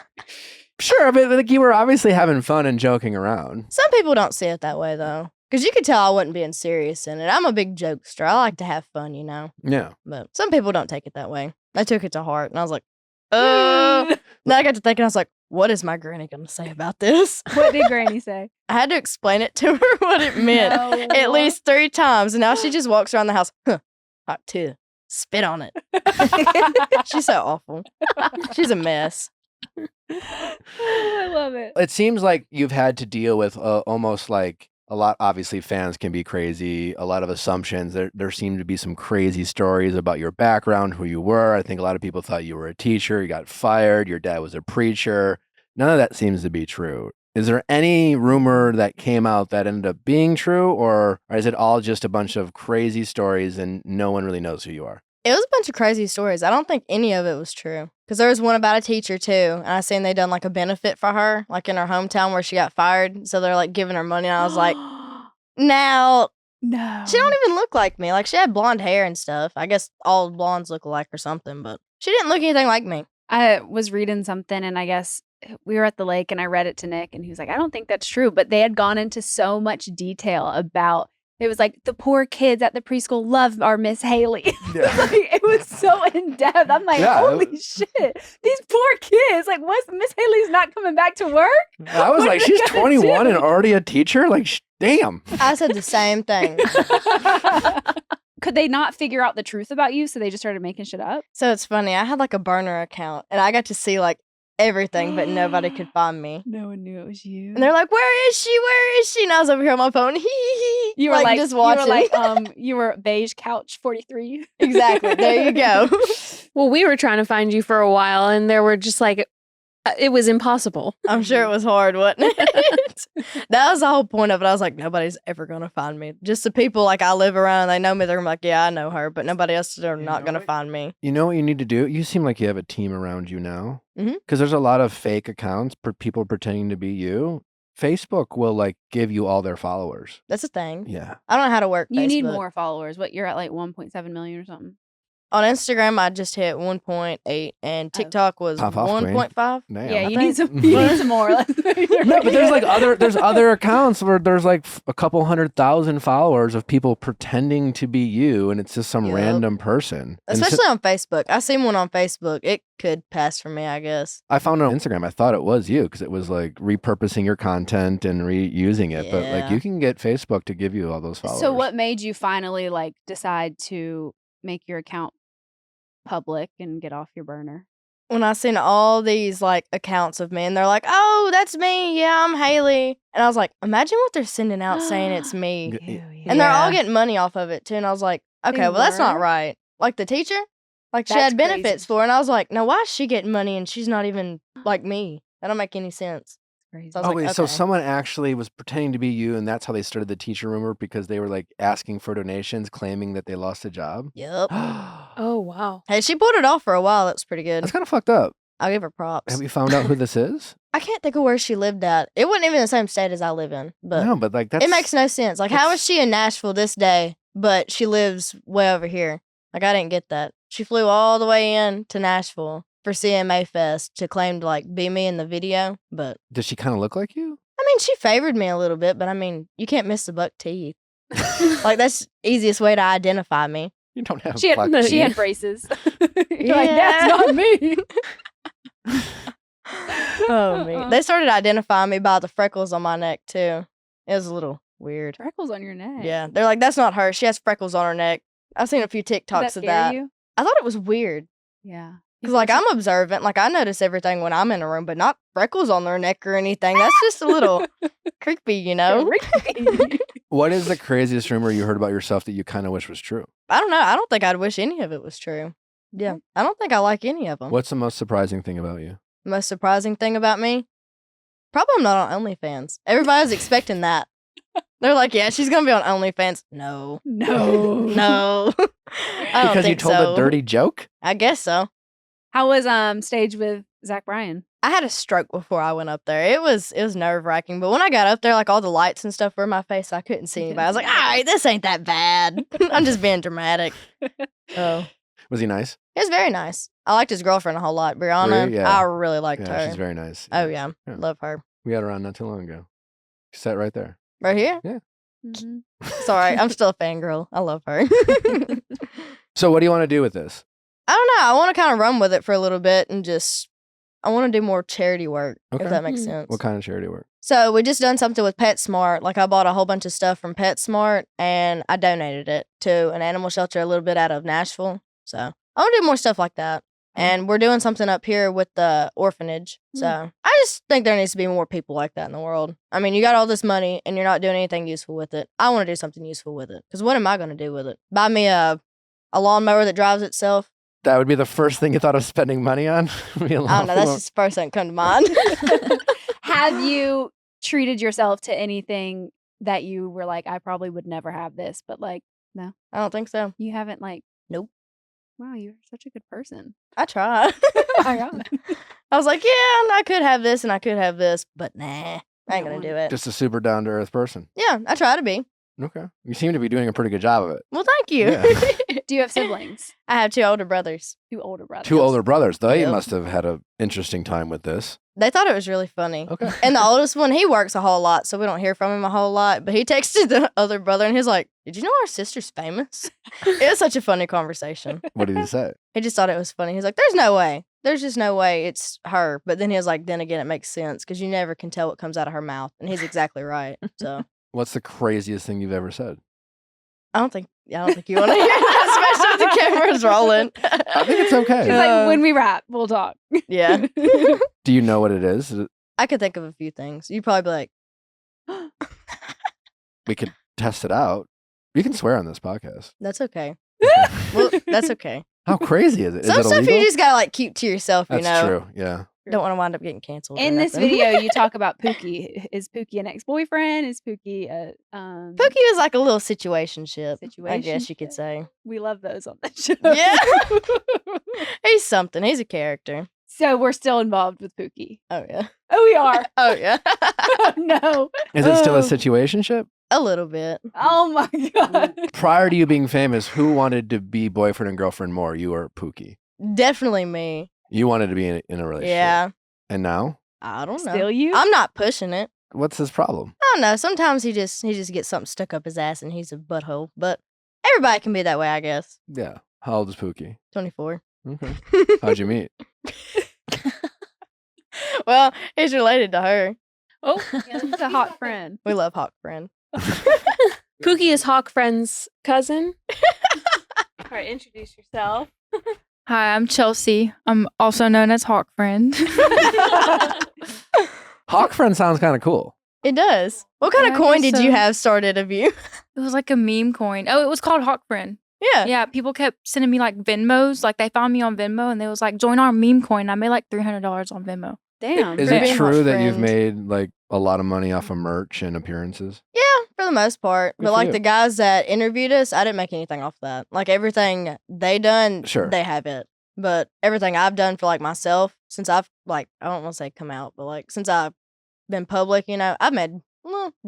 Sure, but like you were obviously having fun and joking around. Some people don't see it that way though. Because you could tell I wasn't being serious in it. I'm a big jokester. I like to have fun, Yeah. But some people don't take it that way. I took it to heart and I was like, then I got to thinking, I was like, what is my granny going to say about this? What did Granny say? I had to explain it to her what it meant at least 3 times. And now she just walks around the house, Hawk Tuah, spit on it. She's so awful. She's a mess. I love it. It seems like you've had to deal with almost like a lot. Obviously, fans can be crazy. A lot of assumptions. There seem to be some crazy stories about your background, who you were. I think a lot of people thought you were a teacher. You got fired. Your dad was a preacher. None of that seems to be true. Is there any rumor that came out that ended up being true, or is it all just a bunch of crazy stories and no one really knows who you are? It was a bunch of crazy stories. I don't think any of it was true. Because there was one about a teacher too. And I seen they done like a benefit for her, like in her hometown where she got fired. So they're like giving her money. And I was like, now, no. she don't even look like me. Like she had blonde hair and stuff. I guess all blondes look alike or something. But she didn't look anything like me. I was reading something and I guess we were at the lake and I read it to Nick and he was like, I don't think that's true. But they had gone into so much detail about It was like the poor kids at the preschool love our Miss Haliey. Yeah. Like, it was so in depth. I'm like, Yeah, holy shit, these poor kids. Like, what's Miss Haley's not coming back to work? I was What like, are they she's gonna 21 and do? already a teacher? Like, damn. I said the same thing. Could they not figure out the truth about you, so they just started making shit up? So it's funny. I had like a burner account, and I got to see like everything, but nobody could find me. No one knew it was you. And they're like, "Where is she? Where is she?" And I was over here on my phone. You were like, just watching. you were beige couch 43. Exactly. There you go. Well, we were trying to find you for a while, and there were just like, it was impossible. I'm sure it was hard, wasn't it? That was the whole point of it. I was like, nobody's ever gonna find me. Just the people like I live around, they know me. They're gonna be like, yeah, I know her, but nobody else. They're not gonna find me. You know what you need to do? You seem like you have a team around you now. Mhm. Because there's a lot of fake accounts for people pretending to be you. Facebook will like give you all their followers. That's a thing. Yeah. I don't know how to work. You need Facebook. more followers. What, you're at like 1.7 million or something? On Instagram, I just hit 1.8, and TikTok was Pop off, Queen. 1.5. Damn. Yeah, I you need think- some. You need some more. No, but there's like other accounts where there's like a couple 100,000 followers of people pretending to be you, and it's just some Yep. random person. And so- Especially on Facebook. I seen one on Facebook. It could pass for me, I guess. I found it on Instagram. I thought it was you because it was like repurposing your content and reusing it. But like Yeah. you can get Facebook to give you all those followers. So what made you finally like decide to make your account public and get off your burner? When I seen all these like accounts of me, and they're like, "Oh, that's me. Yeah, I'm Haliey." And I was like, "Imagine what they're sending out saying it's me." And they're all getting money off of it too. And I was like, "Okay, well that's not were? right." Like the teacher, like she That's had benefits crazy. for, her, and I was like, "No, why is she getting money and she's not even like me?" That don't make any sense. crazy. So I was Oh, like, wait, so okay. someone actually was pretending to be you, and that's how they started the teacher rumor because they were like asking for donations, claiming that they lost a job. Yep. Oh, wow. Hey, she pulled it off for a while. That was pretty good. That's kind of fucked up. I'll give her props. Have you found out who this is? I can't think of where she lived at. It wasn't even the same state as I live in, but No, but like that's it makes no sense. Like, how it's- is she in Nashville this day, but she lives way over here? Like, I didn't get that. She flew all the way in to Nashville for CMA Fest to claim to like be me in the video, but Does she kind of look like you? I mean, she favored me a little bit, but I mean, you can't miss the buck teeth. Like, that's the easiest way to identify me. You don't have. She had, black she had teeth. braces. You're like, that's not me. Oh, me. They started identifying me by the freckles on my neck, too. It was a little weird. Freckles on your neck. Yeah. They're like, that's not her. She has freckles on her neck. I've seen a few Did TikToks that of scare that. you? I thought it was weird. Yeah. Because, like, I'm observant. Like, I notice everything when I'm in a room, but not freckles on their neck or anything. That's just a little creepy, you know? What is the craziest rumor you heard about yourself that you kind of wish was true? I don't know. I don't think I'd wish any of it was true. Yeah. I don't think I like any of them. What's the most surprising thing about you? Most surprising thing about me? Probably I'm not on OnlyFans. Everybody's expecting that. They're like, yeah, she's going to be on OnlyFans. No. No. No. I don't Because you think told so. a dirty joke? I guess so. How was stage with Zach Bryan? I had a stroke before I went up there. It was nerve wracking. But when I got up there, like all the lights and stuff were in my face, I couldn't see anybody. I was like, all right, this ain't that bad. I'm just being dramatic. Oh, Was he nice? it was very nice. I liked his girlfriend a whole lot, Brianna. Really? Yeah. I really liked Yeah, her. she's very nice. Oh yeah, Yeah. love her. We had her on not too long ago. She sat right there. Right here. Mm-hmm. Sorry, I'm still a fangirl. I love her. So what do you want to do with this? I don't know. I want to kind of run with it for a little bit and just I want to do more charity work, Okay. if that makes Mm. sense. What kind of charity work? So we just done something with PetSmart. Like I bought a whole bunch of stuff from PetSmart and I donated it to an animal shelter a little bit out of Nashville. So I want to do more stuff like that. And we're doing something up here with the orphanage. So I just think there needs to be more people like that in the world. I mean, you got all this money and you're not doing anything useful with it. I want to do something useful with it. Because what am I going to do with it? Buy me a lawnmower that drives itself? That would be the first thing you thought of spending money on? I don't know. That's just the first thing that come to mind. Have you treated yourself to anything that you were like, I probably would never have this, but like, I don't think so. you haven't like, Nope. Wow, you're such a good person. I tried. My God. I was like, yeah, I could have this and I could have this, but nah, I ain't No gonna do one- it. Just a super down to earth person. Yeah, I try to be. Okay. You seem to be doing a pretty good job of it. Well, thank you. Yeah. Do you have siblings? I have 2 older brothers. 2 older brothers. Two older brothers. They Yep. must have had an interesting time with this. They thought it was really funny. Okay. And the oldest one, he works a whole lot, so we don't hear from him a whole lot. But he texted the other brother, and he's like, "Did you know our sister's famous?" It was such a funny conversation. What did he say? He just thought it was funny. He's like, "There's no way. There's just no way it's her." But then he was like, "Then again, it makes sense because you never can tell what comes out of her mouth." And he's exactly right. So What's the craziest thing you've ever said? I don't think you want to hear that, especially if the camera's rolling. I think it's okay. He's like, when we wrap, we'll talk. Yeah. Do you know what it is? I could think of a few things. You'd probably be like, We could test it out. You can swear on this podcast. "That's okay." Well, that's okay. How crazy is it? Is Some it stuff illegal? you just gotta like keep to yourself. That's you know, true. Yeah. don't want to wind up getting canceled. or In this nothing. video, you talk about Pookie. Is Pookie an ex-boyfriend? Is Pookie a Pookie was like a little situationship. I guess you could Situationship? say. We love those on that show. Yeah. He's something. He's a character. So we're still involved with Pookie. Oh yeah. Oh, we are. Oh yeah. Oh, no. Is it still a Oh. situationship? A little bit. Oh my God. Prior to you being famous, who wanted to be boyfriend and girlfriend more? You or Pookie? Definitely me. You wanted to be in a relationship. Yeah. And now? I don't know. Still you? I'm not pushing it. What's his problem? I don't know. Sometimes he just gets something stuck up his ass and he's a butthole. But everybody can be that way, I guess. Yeah. How old is Pookie? 24. Okay. How'd you meet? Well, he's related to her. Oh, He's a hot friend. We love Hawk Friend. Pookie is Hawk Friend's cousin. All right, introduce yourself. Hi, I'm Chelsea. I'm also known as Hawk Friend. Hawk friend sounds kind of cool. It does. What kind Yeah, of I coin guess did you so. have started of you? It was like a meme coin. Oh, it was called Hawk Friend. Yeah. Yeah, people kept sending me like Venmos. Like they found me on Venmo and they was like, join our meme coin. I made like $300 on Venmo. Damn. Is For it being true Hawk that you've Friend. made like a lot of money off of merch and appearances? Yeah, for the most part. Good But for like you. the guys that interviewed us, I didn't make anything off that. Like everything they done, Sure. they have it. But everything I've done for like myself, since I've like, I don't want to say come out, but like since I've been public, you know, I've made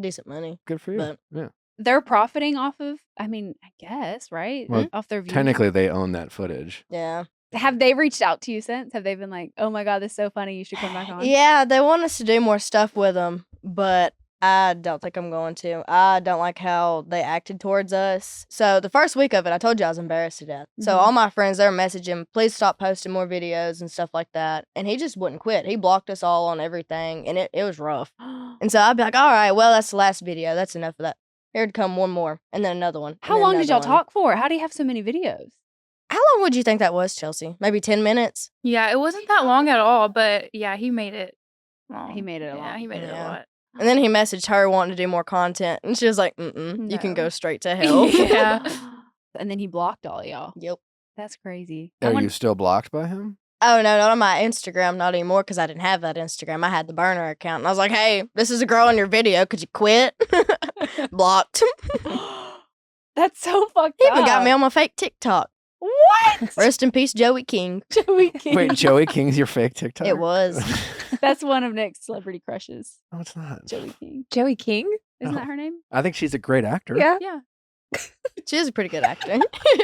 decent money. Good for you. But- yeah. They're profiting off of, I mean, I guess, right? Well, Off their views. Technically, they own that footage. Yeah. Have they reached out to you since? Have they been like, oh my God, this is so funny. You should come back on? Yeah, they want us to do more stuff with them, but I don't think I'm going to. I don't like how they acted towards us. So the first week of it, I told you I was embarrassed to death. So Mhm. all my friends, they were messaging, please stop posting more videos and stuff like that. And he just wouldn't quit. He blocked us all on everything, and it was rough. And so I'd be like, all right, well, that's the last video. That's enough of that. Here'd come one more, and then another one. and How then long did y'all another one. talk for? How do you have so many videos? How long would you think that was, Chelsea? Maybe 10 minutes? Yeah, it wasn't that long at all, but yeah, he made it long. He made it a Yeah, lot. he made it a Yeah. lot. And then he messaged her wanting to do more content, and she was like, you can No. go straight to hell. Yeah. And then he blocked all y'all. Yep. That's crazy. I Are wonder- you still blocked by him? Oh, no, not on my Instagram, not anymore, because I didn't have that Instagram. I had the burner account. And I was like, hey, this is a girl in your video. Could you quit? Blocked. That's so fucked He up. even got me on my fake TikTok. What? Rest in peace, Joey King. Joey King. Wait, Joey King's your fake TikTok? It was. That's one of Nick's celebrity crushes. No, it's not. Joey King. Joey King? Isn't No. that her name? I think she's a great actor. Yeah. Yeah. She is a pretty good actor.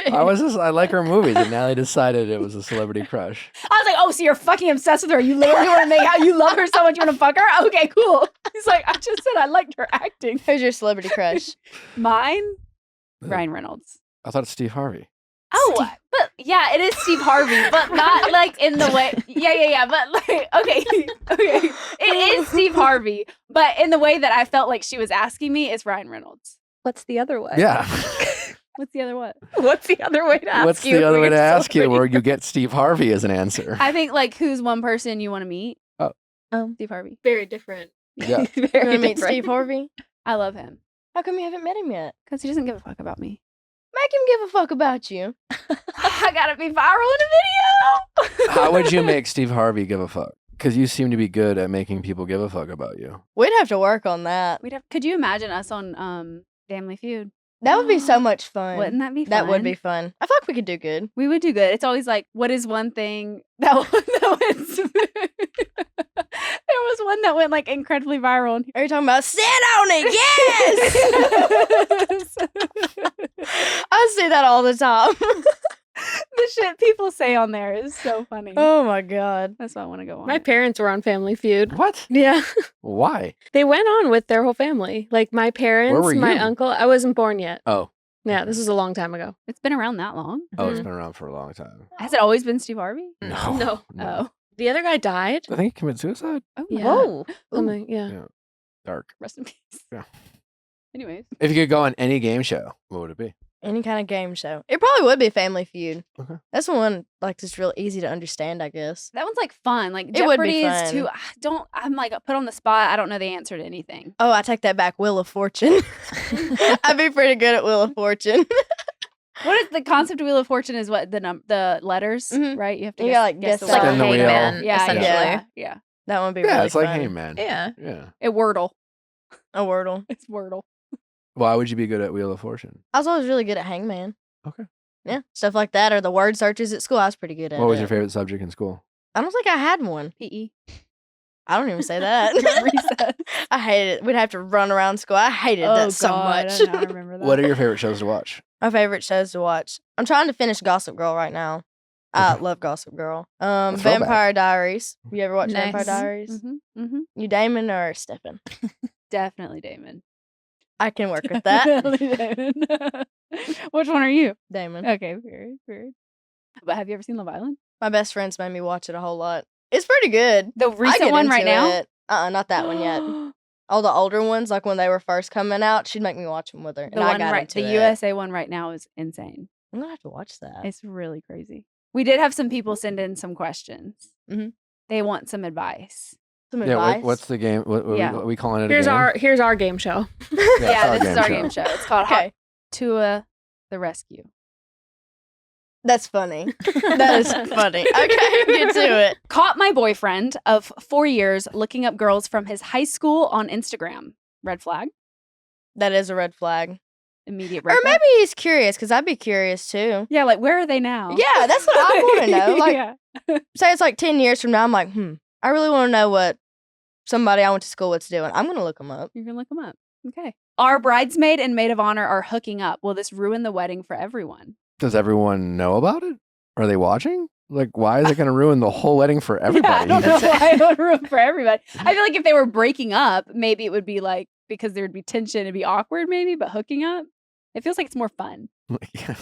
I like her movies, and Natalie decided it was a celebrity crush. I was like, oh, so you're fucking obsessed with her. You literally want to make out. You love her so much. You want to fuck her? Okay, cool. He's like, I just said I liked her acting. Who's your celebrity crush? Mine? Ryan Reynolds. I thought it's Steve Harvey. Oh, but yeah, it is Steve Harvey, but not like in the way. Yeah. But like, okay. It is Steve Harvey, but in the way that I felt like she was asking me, it's Ryan Reynolds. What's the other way? Yeah. What's the other what? What's the other way to ask What's you? the other who way to your ask you celebrity where you get Steve Harvey as an answer? I think like who's one person you want to meet? Steve Harvey. Very different. Yeah. You want to meet Steve Harvey? I love him How come you haven't met him yet? because he doesn't give a fuck about me. Make him give a fuck about you. I gotta be viral in a video. How would you make Steve Harvey give a fuck? Because you seem to be good at making people give a fuck about you. We'd have to work on that. Could you imagine us on Family Feud? That would be so much fun. Wouldn't that be fun? That would be fun. I feel like we could do good. We would do good. It's always like, what is one thing that would There was one that went like incredibly viral. Are you talking about sit on it? Yes. I see that all the time. The shit people say on there is so funny. Oh my god. That's why I want to go on. My it. parents were on Family Feud. What? Yeah. Why? They went on with their whole family. Like my parents, were my you? uncle. I wasn't born yet. Oh. Yeah, this was a long time ago. It's been around that long. Oh, it's Mhm. been around for a long time. Has it always been Steve Harvey? No. No. Oh. The other guy died. I think he committed suicide. Oh, Yeah. Whoa. Something, yeah. Yeah. Dark. Rest in peace. Yeah. Anyways. If you could go on any game show, what would it be? Any kind of game show. It probably would be Family Feud. Okay. That's the one like just real easy to understand, I guess. That one's like fun. Like It would be Jeopardy is fun. too. I'm like put on the spot. I don't know the answer to anything. Oh, I take that back. Wheel of Fortune. I'd be pretty good at Wheel of Fortune. What is the concept of Wheel of Fortune? Is what the letters, Mhm. right? You have to You guess, gotta, like, guess guess the Like the a Spin the word. wheel. hangman, Yeah, essentially. yeah. That would be Yeah, really it's like fun. Hangman. Yeah. Yeah. It Wordle. A Wordle. It's Wordle. Why would you be good at Wheel of Fortune? I was always really good at Hangman. Okay. Yeah, stuff like that, or the word searches at school. I was pretty good at. What was it. your favorite subject in school? I don't think I had one. PE. I don't even say that. Recess. I hated it. We'd have to run around school. I hated that so much. I remember that. What are your favorite shows to watch? My favorite shows to watch. I'm trying to finish Gossip Girl right now. I love Gossip Girl. throwback. Vampire Diaries. You ever watch Vampire Nice. Diaries? Mm-hmm. You Damon or Stefan? Definitely Damon. I can work with that. Definitely Damon. Which one are you? Damon. Okay, very, very. But have you ever seen Love Island? My best friends made me watch it a whole lot. It's pretty good. The I recent get one right into now? it. Not that one yet. All the older ones, like when they were first coming out, she'd make me watch them with her. The and I one got right, into the it. USA one right now is insane. I'm gonna have to watch that. It's really crazy. We did have some people send in some questions. Mhm. They want some advice. Some Yeah, advice. what's the game? What Yeah. are we calling it? Here's a game? our game show. Yeah, it's this is our game show. It's called Hawk Okay. Tuah the Rescue. That's funny. That is funny. Okay, get to it. Caught my boyfriend of 4 years looking up girls from his high school on Instagram. Red flag. That is a red flag. Immediate red Or flag. maybe he's curious, because I'd be curious too. Yeah, like where are they now? Yeah, that's what I want to know. Like, yeah. say it's like 10 years from now, I'm like, I really want to know what somebody I went to school with's doing. I'm going to look them up. You're gonna look them up. Okay. Our bridesmaid and maid of honor are hooking up. Will this ruin the wedding for everyone? Does everyone know about it? Are they watching? Like, why is it going to ruin the whole wedding for everybody? Yeah, I don't know why it would ruin for everybody. I feel like if they were breaking up, maybe it would be like because there would be tension, it'd be awkward maybe, but hooking up, it feels like it's more fun. Yeah.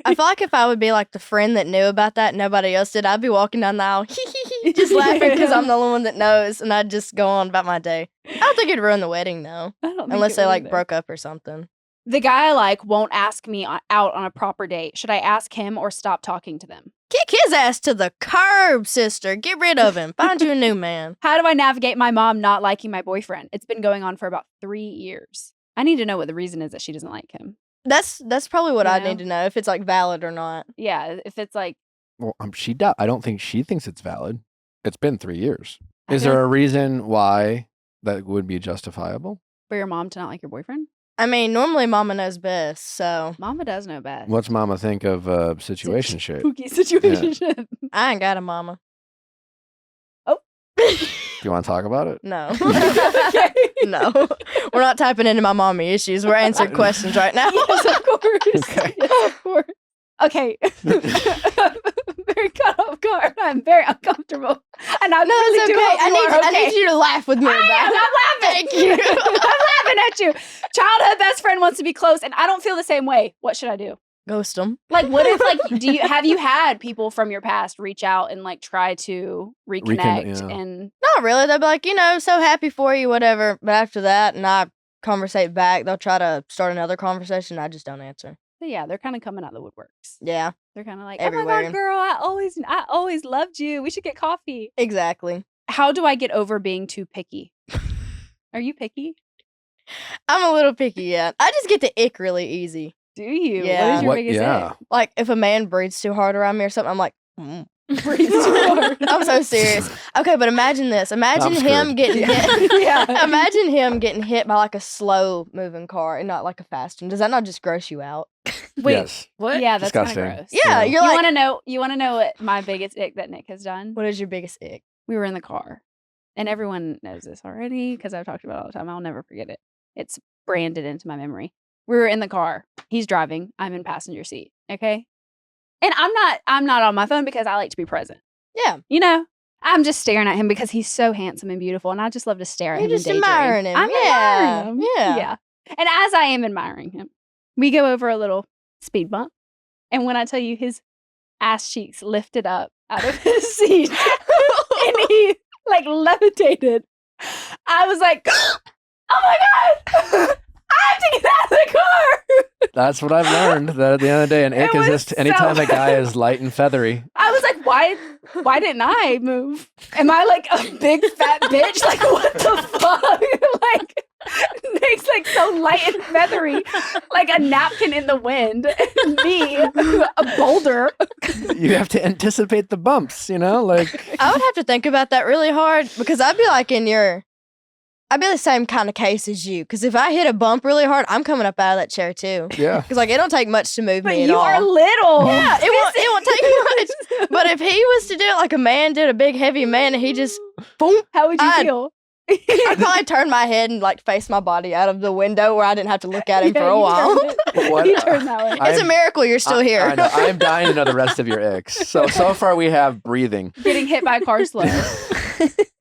I feel like if I would be like the friend that knew about that and nobody else did, I'd be walking down the aisle just laughing because I'm the only one that knows, and I'd just go on about my day. I don't think it'd ruin the wedding though, I don't think unless it they would like either. broke up or something. The guy I like won't ask me out on a proper date. Should I ask him or stop talking to them? Kick his ass to the curb, sister. Get rid of him. Find you a new man. How do I navigate my mom not liking my boyfriend? It's been going on for about 3 years. I need to know what the reason is that she doesn't like him. That's probably what You I know? need to know, if it's like valid or not. Yeah, if it's like, Well, I don't think she thinks it's valid. It's been 3 years. I Is feel there a reason why that would be justifiable? for your mom to not like your boyfriend? I mean, normally mama knows best, so Mama does know best. What's Mama think of situationship? Pookie situation. I ain't got a mama. Do you want to talk about it? No. Okay. No. We're not typing into my mommy issues. We're answering questions right now. Yes, of course. Okay. Yes, of course. Okay. Very caught off guard. I'm very uncomfortable. And I No, really it's do okay. hope you are I need okay. you to laugh with me I about am. it. I'm laughing. Thank you. I'm laughing at you. Childhood best friend wants to be close, and I don't feel the same way. What should I do? Ghost them. Like, what if, like, have you had people from your past reach out and like try to reconnect? yeah. And Not really. They'll be like, so happy for you, whatever. But after that, and I conversate back, they'll try to start another conversation. I just don't answer. yeah, they're kind of coming out the woodworks. Yeah, They're kind of like, oh Everywhere. my god, girl, I always loved you. We should get coffee. exactly. How do I get over being too picky? Are you picky? I'm a little picky, yeah. I just get the ick really easy. Do you? Yeah. What is your What? biggest Yeah. ick? Like, if a man breathes too hard around me or something, I'm like, Breathes too hard. I'm so serious. Okay, but imagine this. Imagine I'm him screwed. getting hit. Yeah. Imagine him getting hit by like a slow moving car and not like a fast one. Does that not just gross you out? Wait, Yes. what? Yeah, that's kind of Disgusting. gross. Yeah, Yeah. you're You like, want to know? You want to know what my biggest ick that Nick has done? what is your biggest ick? We were in the car, and everyone knows this already because I've talked about it all the time. I'll never forget it. It's branded into my memory. We were in the car. He's driving. I'm in passenger seat. Okay. And I'm not on my phone because I like to be present. Yeah. You know, I'm just staring at him because he's so handsome and beautiful. And I just love to stare at You're him. just and daydream. admiring him. I'm Yeah. admiring him. Yeah. Yeah. And as I am admiring him, we go over a little speed bump. And when I tell you his ass cheeks lifted up out of his seat and he like levitated, I was like, oh my God, I have to get out of the car. That's what I've learned. That at the end of the day, an ick It is was just anytime so a guy is light and feathery. I was like, why didn't I move? Am I like a big fat bitch? Like, what the fuck? Like, Nick's like so light and feathery, like a napkin in the wind. And me, a boulder. You have to anticipate the bumps, you know? Like, I would have to think about that really hard because I'd be like I'd be the same kind of case as you. Because if I hit a bump really hard, I'm coming up out of that chair too. yeah. Because like it don't take much to move But me at you all. are little. Yeah, it won't take much. But if he was to do it like a man did, a big heavy man, and he just boom, How would you I'd- feel? I'd probably turn my head and like face my body out of the window where I didn't have to look at him for Yeah, a you while. turned it- What- You turned that way. It's a miracle you're still here. I know. I am dying to know the rest of your icks. So far we have breathing. Getting hit by a car slow.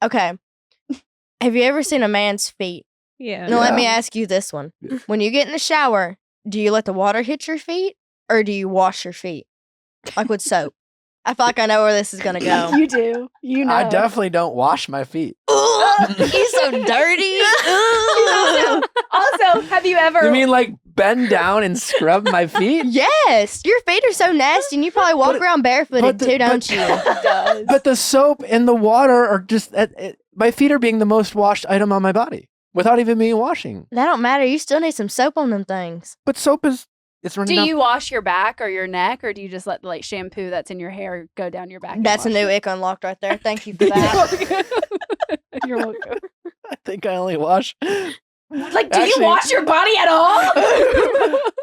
Okay. Have you ever seen a man's feet? Yeah. Now let Yeah. me ask you this one. When you get in the shower, do you let the water hit your feet or do you wash your feet? Like with soap? I feel like I know where this is gonna go. You do. You know. I definitely don't wash my feet. Ugh, he's so dirty. Ugh. Also, have you ever? You mean like bend down and scrub my feet? Yes, your feet are so nasty, and you probably walk around barefooted too, don't you? It does. But the soap and the water are just, my feet are being the most washed item on my body without even me washing. That don't matter. You still need some soap on them things. But soap it's running Do down. you wash your back or your neck, or do you just let the like shampoo that's in your hair go down your back? and That's a wash new it? ick unlocked right there. Thank you for that. You're welcome. I think I only wash. Like, do Actually- you wash your body at all?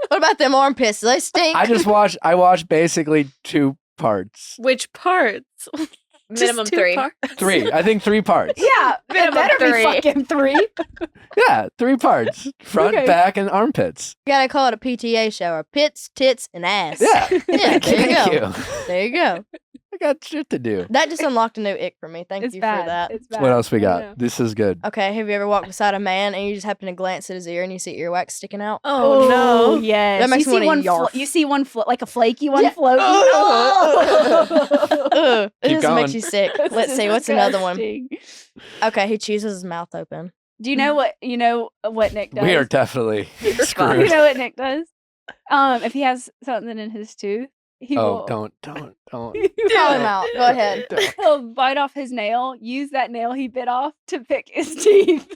What about them armpits? Do they stink? I wash basically two parts. Which parts? Minimum Just two 3. parts? Three. I think 3 parts. Yeah, it Minimum better 3. be fucking 3. Yeah, 3 parts. Front, Okay. back, and armpits. You gotta call it a PTA shower. Pits, tits, and ass. Yeah. Yeah, there you Thank go. you. There you go. I got shit to do. That just unlocked a new ick for me. Thank It's you bad. for that. It's bad. What else we I got? know. This is good. Okay, have you ever walked beside a man and you just happen to glance at his ear and you see earwax sticking out? Oh, no. Yes. That makes you me see wanna one. yarf. You see one like a flaky one Yeah. floating. Ugh, it Keep just going. makes you sick. Let's see, what's another one? Disgusting. Okay, he chews his mouth open. Do you know what Nick does? We are definitely You screwed. know what Nick does? If he has something in his tooth, he Oh, will. don't. Call him out. Go ahead. He'll bite off his nail. Use that nail he bit off to pick his teeth.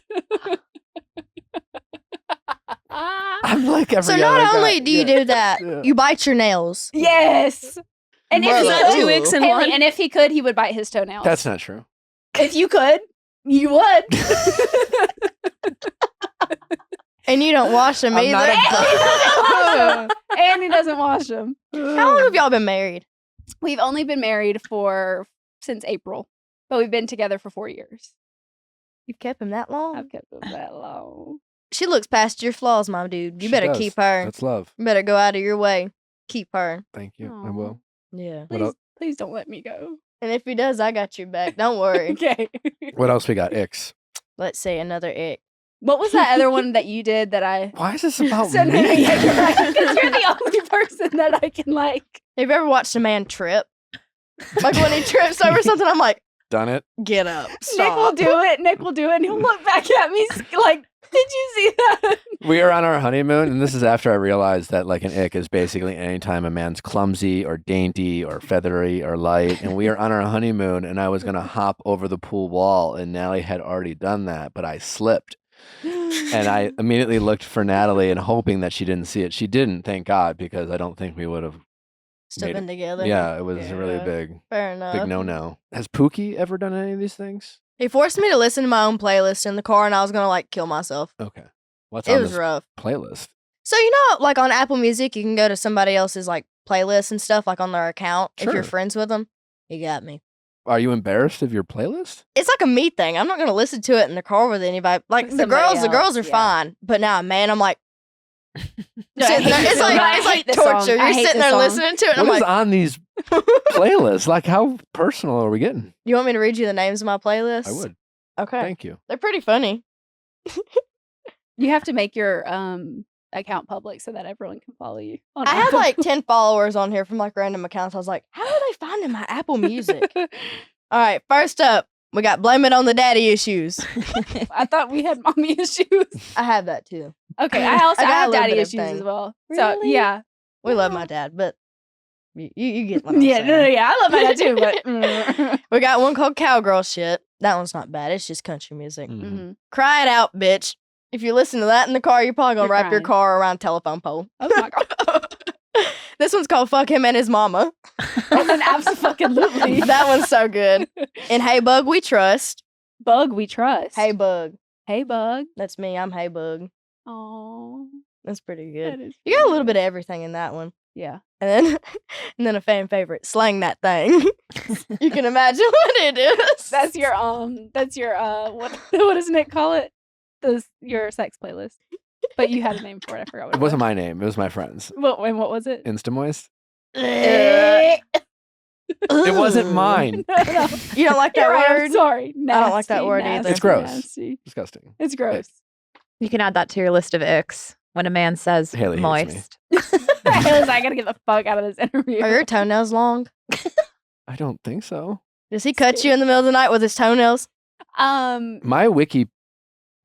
I'm like every So other not guy. only do you Yeah. do that, Yeah. you bite your nails. Yes. And if Bro, he that could, two icks in Haley, one. and if he could, he would bite his toenails. That's not true. If you could, you would. And you don't wash them I'm either. not And he doesn't wash them. How long have y'all been married? We've only been married since April, but we've been together for 4 years. You've kept him that long? I've kept them that long. She looks past your flaws, my dude. You She better does. keep her. That's love. You better go out of your way. Keep her. Thank you. I Aw. will. Yeah. What Please, else? please don't let me go. And if he does, I got your back. Don't worry. Okay. What else we got? Icks. Let's see another ick. What was that other one that you did that I? Why is this about So, no, me? yeah, you're right. 'Cause you're the only person that I can like. Have you ever watched a man trip? Like when he trips over something, I'm like, Done it. get up. Nick will Stop. do it. Nick will do it, and he'll look back at me like, "Did you see that?" We are on our honeymoon, and this is after I realized that like an ick is basically any time a man's clumsy or dainty or feathery or light. And we are on our honeymoon, and I was gonna hop over the pool wall, and Natalie had already done that, but I slipped. And I immediately looked for Natalie and hoping that she didn't see it. She didn't, thank God, because I don't think we would have. Still made been together. Yeah, it was a really Yeah. big Fair enough. no. Has Pookie ever done any of these things? He forced me to listen to my own playlist in the car, and I was gonna like kill myself. Okay. What's It on was this rough. playlist? So you know, like on Apple Music, you can go to somebody else's like playlist and stuff, like on their account if Sure. you're friends with them. You got me. Are you embarrassed of your playlist? It's like a me thing. I'm not gonna listen to it in the car with anybody. Like With the girls somebody are else, yeah. fine. But now, man, I'm like, No, I sitting hate there, this it's song. like I it's hate like this torture. song. You're I hate sitting this there song. listening to it. And What I'm is like, on these playlists? Like, how personal are we getting? you want me to read you the names of my playlists? I would. Okay, Thank you. they're pretty funny. You have to make your account public so that everyone can follow you. on I have Apple. like 10 followers on here from like random accounts. I was like, how are they finding my Apple Music? All right, first up, we got Blame It on the Daddy Issues. I thought we had mommy issues. I have that too. Okay, I also I got a have little daddy bit of issues as everything. well. So Really? yeah, We love my dad, but you get what I'm yeah, saying. no, yeah, I love my dad too, but We got one called Cowgirl Shit. That one's not bad. It's just country music. Mhm. Mhm. Cry It Out, bitch. If you listen to that in the car, you're probably going to You're wrap your crying. car around a telephone pole. oh my god, This one's called Fuck Him and His Mama. and absolutely That one's so good. And Hey Bug, We Trust. Bug we trust. Hey Bug. hey Bug. That's me. I'm Hey Bug. Oh, That's pretty good. that is You got a pretty little good. bit of everything in that one. Yeah. And then a fan favorite, Slang That Thing. You can imagine what it is. That's your what does Nick call it? Your sex playlist. But you had a name for it. I forgot what It wasn't my name. It was my friend's. What was it? Instamoist. It It wasn't mine. No. You don't like that You're right, I'm word? sorry. I don't like that Nasty, word either. nasty, It's gross. nasty. Disgusting. It's gross. You can add that to your list of icks when a man says Haley hates me. moist. I was like, I gotta get the fuck out of this interview. Are your toenails long? I don't think so. Does he cut you in the middle of the night with his toenails? My wiki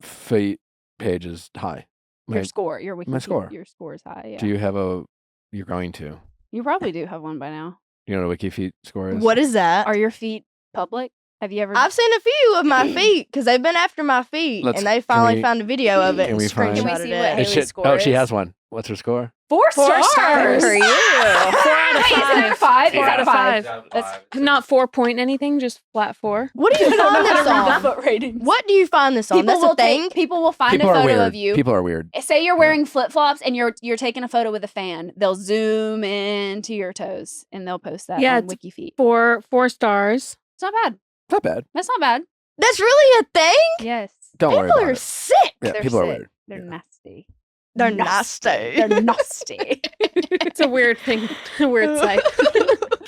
feet page is high. Your My- score, your wiki, my score. your score is high. Yeah. Do you have a? You're going to. You probably do have one by now. You know what a wiki feet score is? What is that? Are your feet public? Have you ever? I've seen a few of my feet because they've been after my feet, Let's- and they can finally we- found a video of it can and we find- screenshotted Can we see it. what It Haley's should- score oh, she is? has one. What's her score? 4 stars. stars. For you. 4 out of Wait, is it out 5. of 5? 4 out of 5. That's That's not 4 point anything, just flat 4. What do you I don't find know how this to read the on? foot ratings. What do you find this on? That's a thing. People will find People a are photo weird. of you. People are weird. Say you're wearing flip flops and you're taking a photo with a fan. They'll zoom into your toes and they'll post that Yeah, on it's- WikiFeet. 4 stars. It's not bad. Not bad. That's not bad. That's really a thing. Yes. Don't worry People about are it. sick. Yeah, They're people are sick. weird. They're Yeah. nasty. They're nasty. They're nasty. It's a weird thing, a weird sight.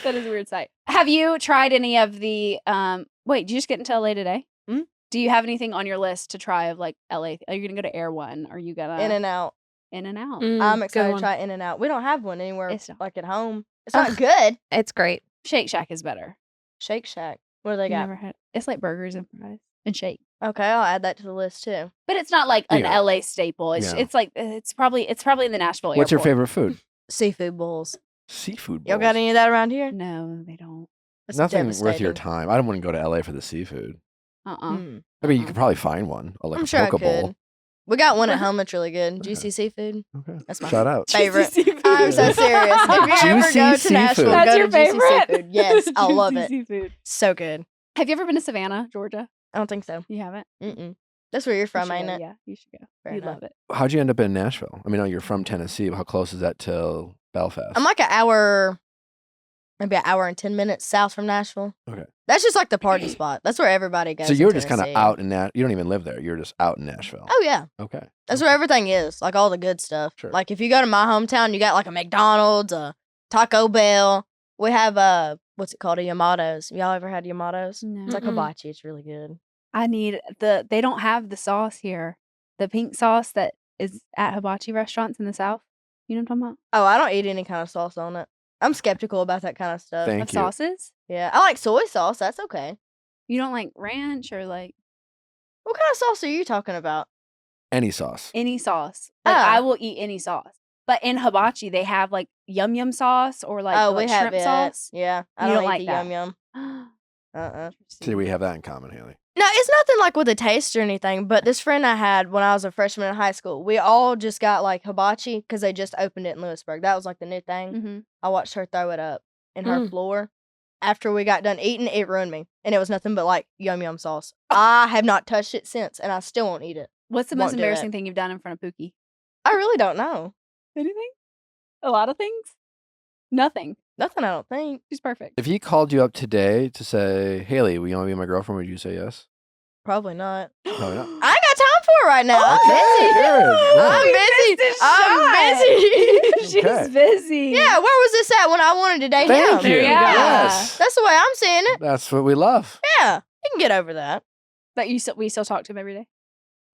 That is a weird sight. Have you tried any of the wait, did you just get into LA today? Hmm? Do you have anything on your list to try of like LA? Are you gonna go to Air One? Are you gonna In and out. In and Out? I'm good excited to one. try In and Out. We don't have one anywhere It's not- like at home. It's not good. It's great. Shake Shack is better. Shake Shack. What do they You got? never had it's like burgers and fries and shake. Okay, I'll add that to the list too. But it's not like an Yeah. LA staple. It's Yeah. it's like it's probably in the Nashville What's your airport. favorite food? Seafood bowls. Seafood Y'all bowls. got any of that around here? No, they don't. That's Nothing worth your devastating. time. I don't want to go to LA for the seafood. Mm. I mean, you could probably find one, like I'm a sure I poke bowl. could. We got one at home that's really good. Juicy Seafood. Okay. That's my Shout out. favorite. Juicy seafood. I'm so serious. If you ever Juicy go to seafood. Nashville, That's go your to Juicy favorite? Seafood. Yes, I love Juicy it. Seafood. So good. Have you ever been to Savannah, Georgia? I don't think so. You haven't? Mm-mm. That's where you're You from, should ain't go, it? Yeah, you should go. Fair You'd enough. love it. How'd you end up in Nashville? I mean, you're from Tennessee. But how close is that to Belfast? I'm like an hour, maybe an hour and 10 minutes south from Nashville. Okay. That's just like the party spot. That's where everybody goes. so in you're just kind of Tennessee. out in that. You don't even live there. You're just out in Nashville. Oh yeah, Okay. that's where everything is. Like all the good stuff. Sure. Like if you go to my hometown, you got like a McDonald's, a Taco Bell. We have what's it called? A Yamato's. Y'all ever had Yamato's? No. It's like Mm-mm. hibachi. It's really good. I need they don't have the sauce here. The pink sauce that is at hibachi restaurants in the South. You know what I'm talking Oh, I don't eat any kind of sauce on it. I'm skeptical about that kind of stuff. Thank about? Of you. sauces? Yeah, I like soy sauce. That's okay. You don't like ranch or like What kind of sauce are you talking about? Any sauce. any sauce. Like Ah. I will eat any sauce. But in hibachi, they have like yum yum sauce or like, oh, the, like we have shrimp it. sauce. Yeah, I You don't, don't eat like the that. yum yum. See, we have that in common, Haley. No, it's nothing like with a taste or anything. But this friend I had when I was a freshman in high school, we all just got like hibachi because they just opened it in Lewisburg. That was like the new thing. Mm-hmm. I watched her throw it up in her Mm. floor. After we got done eating, it ruined me, and it was nothing but like yum yum sauce. I have not touched it since, and I still won't eat it. What's the Won't most do it. embarrassing thing you've done in front of Pookie? I really don't know. Anything? A lot of things? Nothing. Nothing, I don't think. She's perfect. If he called you up today to say, Haliey, will you want to be my girlfriend? Would you say yes? Probably not. Probably not. I ain't got time for it right now. I'm busy. She's busy. Yeah, where was this at when I wanted to date Thank him? you. Yeah. Yes. That's the way I'm seeing it. That's what we love. Yeah, you can get over that. But we still talk to him every day.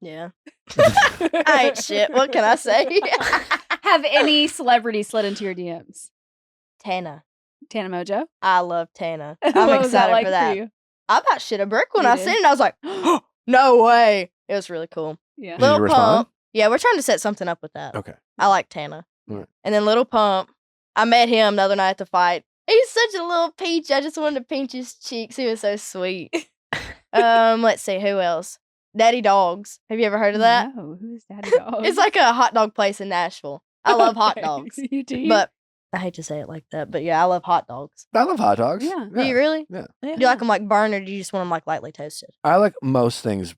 Yeah. I ain't shit. What can I say? Have any celebrities slid into your DMs? Tana. Tana Mojo? I love Tana. What I'm was that excited like for that. you? I about shit a brick when You I did? seen it. I was like, no way. It was really cool. Yeah. Did you Little respond? Pump. Yeah, we're trying to set something up with that. Okay. I like Tana. Alright. And then Little Pump. I met him the other night at the fight. He's such a little peach. I just wanted to pinch his cheeks. He was so sweet. Let's see, who else? Daddy Dogs. Have you ever heard of that? No, who's Daddy Dog? It's like a hot dog place in Nashville. I love hot Okay. dogs. You do? But I hate to say it like that, but yeah, I love hot dogs. I love hot dogs. Yeah. Do you really? Yeah. Do you like them like burned or do you just want them like lightly toasted? I like most things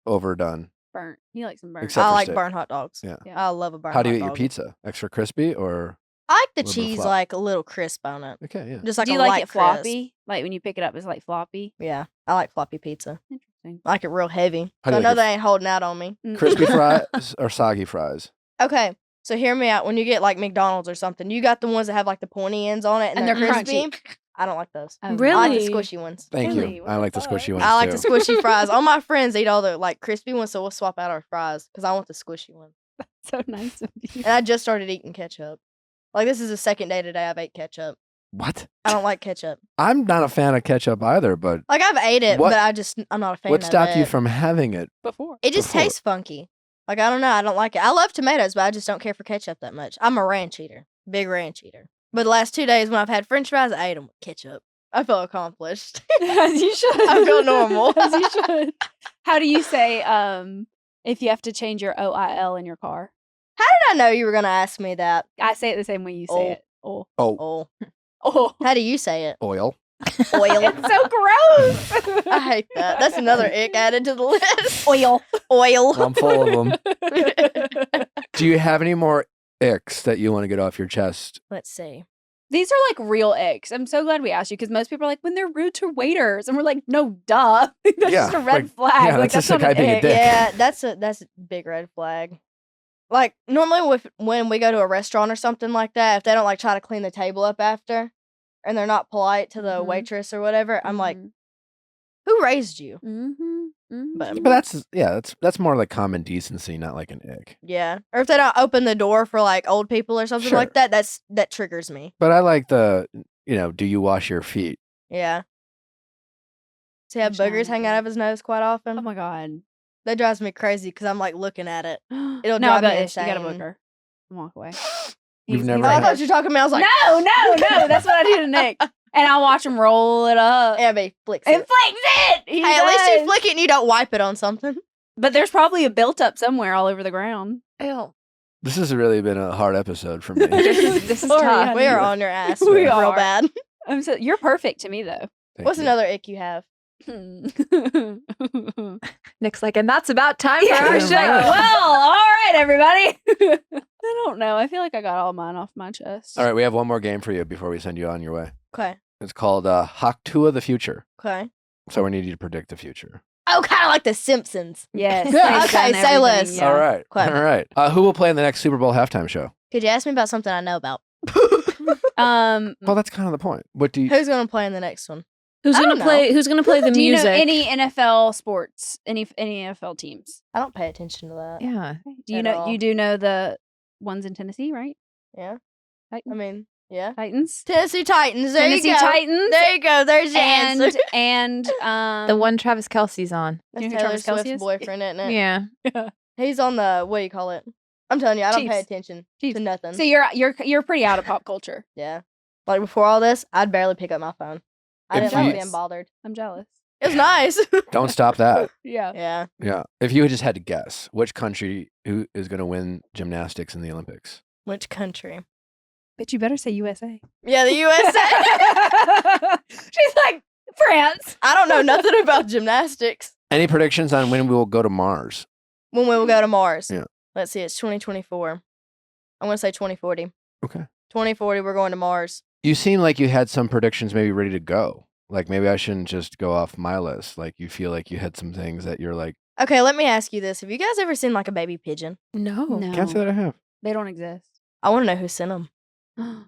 overdone. burnt. He likes them burnt. Except I for like steak. burnt hot dogs. Yeah. Yeah. I love a burnt How do you hot eat your dog. pizza? Extra crispy or? I like the Little bit cheese flop. like a little crisp on it. Okay, yeah. Just like do a you like light it crisp. floppy? Like when you pick it up, it's like floppy. Yeah, I like floppy pizza. Interesting. I like it real heavy. How do So I you know like your they ain't holding out on me. Crispy fries or soggy fries? Okay, so hear me out. When you get like McDonald's or something, you got the ones that have like the pointy ends on it and, And they're they're crispy. crunchy. I don't like those. Oh, I like Really? the squishy ones. Thank Really? you. What I the like the fuck? squishy ones I like too. the squishy fries. All my friends eat all the like crispy ones, so we'll swap out our fries because I want the squishy one. So nice of you. And I just started eating ketchup. Like this is the second day today I've ate ketchup. What? I don't like ketchup. I'm not a fan of ketchup either, but Like I've ate it, What- but I'm not a fan what of stopped it. you from having it? Before. It just before? tastes funky. Like I don't know, I don't like it. I love tomatoes, but I just don't care for ketchup that much. I'm a ranch eater, big ranch eater. But the last 2 days when I've had French fries, I ate them with ketchup. I feel accomplished. As you should. I feel normal. As you should. How do you say if you have to change your OIL in your car? How did I know you were gonna ask me that? I say it the same way you say Oh. it. Oh. Oh, Oh, Oh. how do you say it? oil. Oil. It's so gross. I hate that. That's another ick added to the list. Oil. Oil. I'm full of them. Do you have any more icks that you want to get off your chest? Let's see. These are like real icks. I'm so glad we asked you because most people are like, when they're rude to waiters. And we're like, no, duh. That's Yeah, just a red like, flag. yeah, like, that's just not a guy an being a ick. dick. Yeah, that's a big red flag. Like normally when we go to a restaurant or something like that, if they don't like try to clean the table up after and they're not polite to the Mhm. waitress or whatever, I'm like, Mhm. who raised you? Mhm. But But that's more like common decency, not like an ick. yeah. Or if they don't open the door for like old people or something Sure. like that, that triggers me. But I like the, do you wash your feet? Yeah. Does he have Wish I boogers hanging did. out of his nose quite often? Oh my God. That drives me crazy because I'm like looking at it. It'll drive me You gotta insane. book her. And walk away. You've He's- never Oh, I had- thought you were talking to me. I was like, no. That's what I do to Nick. And I'll watch him roll it up. yeah, but he flicks And it. flicks it. He Hey, at least you does. flick it and you don't wipe it on something. But there's probably a built up somewhere all over the ground. Ew. This has really been a hard episode for me. This is Sorry, tough. honey. We are on your ass We real are. bad. You're perfect to me though. Thank What's you. another ick you have? Nick's like, and that's about time for our Yeah, show. right. Well, all right, everybody. I don't know. I feel like I got all mine off my chest. All right, we have one more game for you before we send you on your way. Okay. It's called Hawk Tuah the Future. Okay. So we need you to predict the future. Oh, kind of like The Simpsons. Yes. Yeah, they've okay, done say everything, less. yeah. All right. Okay. All right. Who will play in the next Super Bowl halftime show? Could you ask me about something I know about? Well, that's kind of the point. What do you? Who's going to play in the next one? Who's I gonna don't play? Who's gonna play the do you music? know any NFL sports? Any NFL teams? I don't pay attention to that. Yeah. Do you At know? all. You do know the ones in Tennessee, right? Yeah. I Titans. mean, yeah. Titans. Tennessee Titans. There Tennessee you go. Titans. There you go. There's your and answer. and The one Travis Kelsey's on. That's you know who Taylor Travis Kelce Swift's is? boyfriend, isn't it? Yeah. He's on the, what do you call it? I'm telling you, I don't pay Chiefs. attention Chiefs. to nothing. So you're pretty out of pop culture. Yeah. Like before all this, I'd barely pick up my phone. I If didn't like you- being bothered. I'm jealous. It was nice. Don't stop that. Yeah. yeah. Yeah. If you had just had to guess, which country who is going to win gymnastics in the Olympics? Which country? But you better say USA. Yeah, the USA. She's like France. I don't know nothing about gymnastics. Any predictions on when we will go to Mars? When we will go to Mars. Yeah. Let's see, it's 2024. I'm going to say 2040. Okay. 2040, we're going to Mars. You seem like you had some predictions maybe ready to go. Like maybe I shouldn't just go off my list. Like you feel like you had some things that you're like, Okay, let me ask you this. Have you guys ever seen like a baby pigeon? No. No. can't say that I have. They don't exist. I want to know who sent them.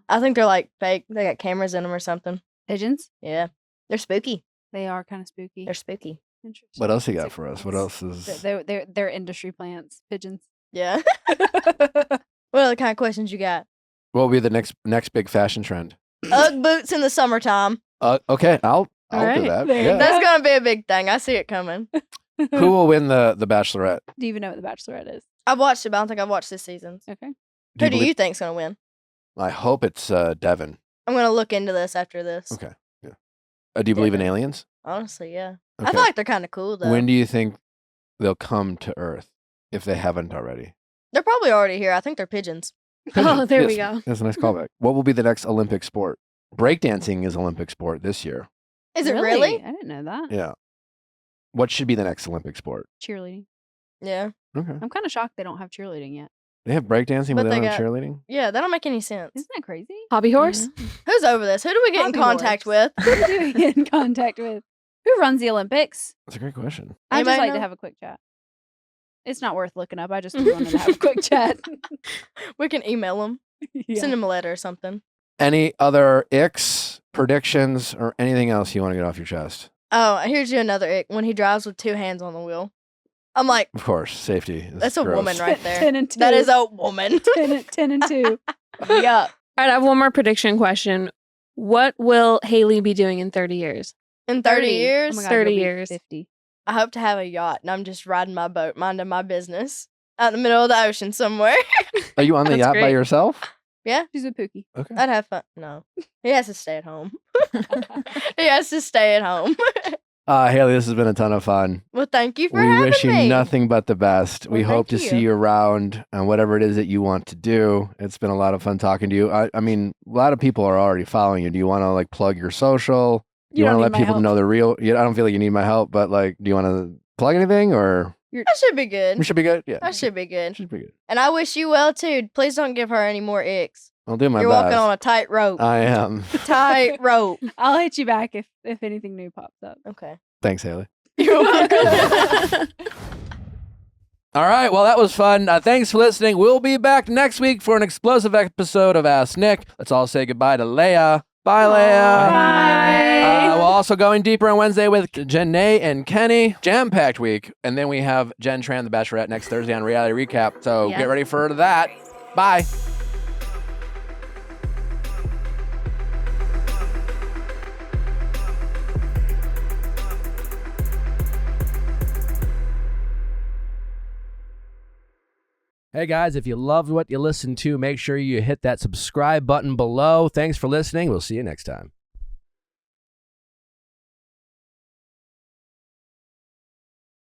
I think they're like fake. They got cameras in them or something. Pigeons? Yeah. They're spooky. They are kind of spooky. They're spooky. Interesting. What else you got Sick for us? What plants. else is? They're industry plants. Pigeons. Yeah. What other kind of questions you got? What will be the next big fashion trend? Ugg boots in the summertime. Okay, I'll do right, that. there you Yeah. go. That's going to be a big thing. I see it coming. Who will win the Bachelorette? Do you even know what The Bachelorette is? I've watched it, but I don't think I've watched this season. Okay. Who do believe- you think's going to win? I hope it's Devin. I'm going to look into this after this. Okay. Yeah. Do you believe in Devin. aliens? Honestly, yeah. I Okay. feel like they're kind of cool, though. When do you think they'll come to Earth if they haven't already? They're probably already here. I think they're pigeons. Oh, there we Yes, go. That's a nice callback. What will be the next Olympic sport? Breakdancing is Olympic sport this year. Is it really? I didn't know that. Yeah. What should be the next Olympic sport? Cheerleading. Yeah. Okay. I'm kind of shocked they don't have cheerleading yet. They have breakdancing, but But they they don't have got- cheerleading? Yeah, that don't make any sense. Isn't that crazy? Hobby horse? Who's over this? Who do we get in Hobby contact horse. with? Who do we get in contact with? Who runs the Olympics? That's a great question. I just Anybody like know? to have a quick chat. It's not worth looking up. I just wanted to have a quick chat. We can email them. Send them a letter or something. Any other icks, predictions, or anything else you want to get off your chest? Oh, here's you another ick. When he drives with two hands on the wheel. I'm like, Of course, safety. Is that's a gross. woman right there. 10 and 2. That is a woman. 10 and 2. Yuck. All right, I have one more prediction question. What will Haliey be doing in 30 years? In 30 years, Oh my God, 30 you'll be years. 50. I hope to have a yacht and I'm just riding my boat, minding my business out in the middle of the ocean somewhere. Are you on the That's yacht by great. yourself? She's with Pookie. Okay. I'd have fun. No, he has to stay at home. He has to stay at home. Haley, this has been a ton of fun. Well, thank you for We having wish you me. nothing but the best. we Well, hope to thank see you. you around and whatever it is that you want to do. It's been a lot of fun talking to you. I mean, a lot of people are already following you. Do you want to like plug your social? Do you You want to don't let need my people help. know the real? I don't feel like you need my help, but like, do you want to plug anything or I should be good. we should be good? Yeah, I should be good. should be good. And I wish you well too. Please don't give her any more icks. I'll do my You're best. walking on a tight rope. I am. Tight rope. I'll hit you back if anything new pops up. Okay. Thanks, Haley. You're welcome. All right. Well, that was fun. Thanks for listening. We'll be back next week for an explosive episode of Ask Nick. Let's all say goodbye to Leah. Bye, Leah. Bye. We're also going deeper on Wednesday with Janae and Kenny. Jam-packed week. And then we have Jen Tran, the Bachelorette, next Thursday on Reality Recap. So Yes. get ready for that. Bye. Hey guys, if you loved what you listened to, make sure you hit that subscribe button below. Thanks for listening. We'll see you next time.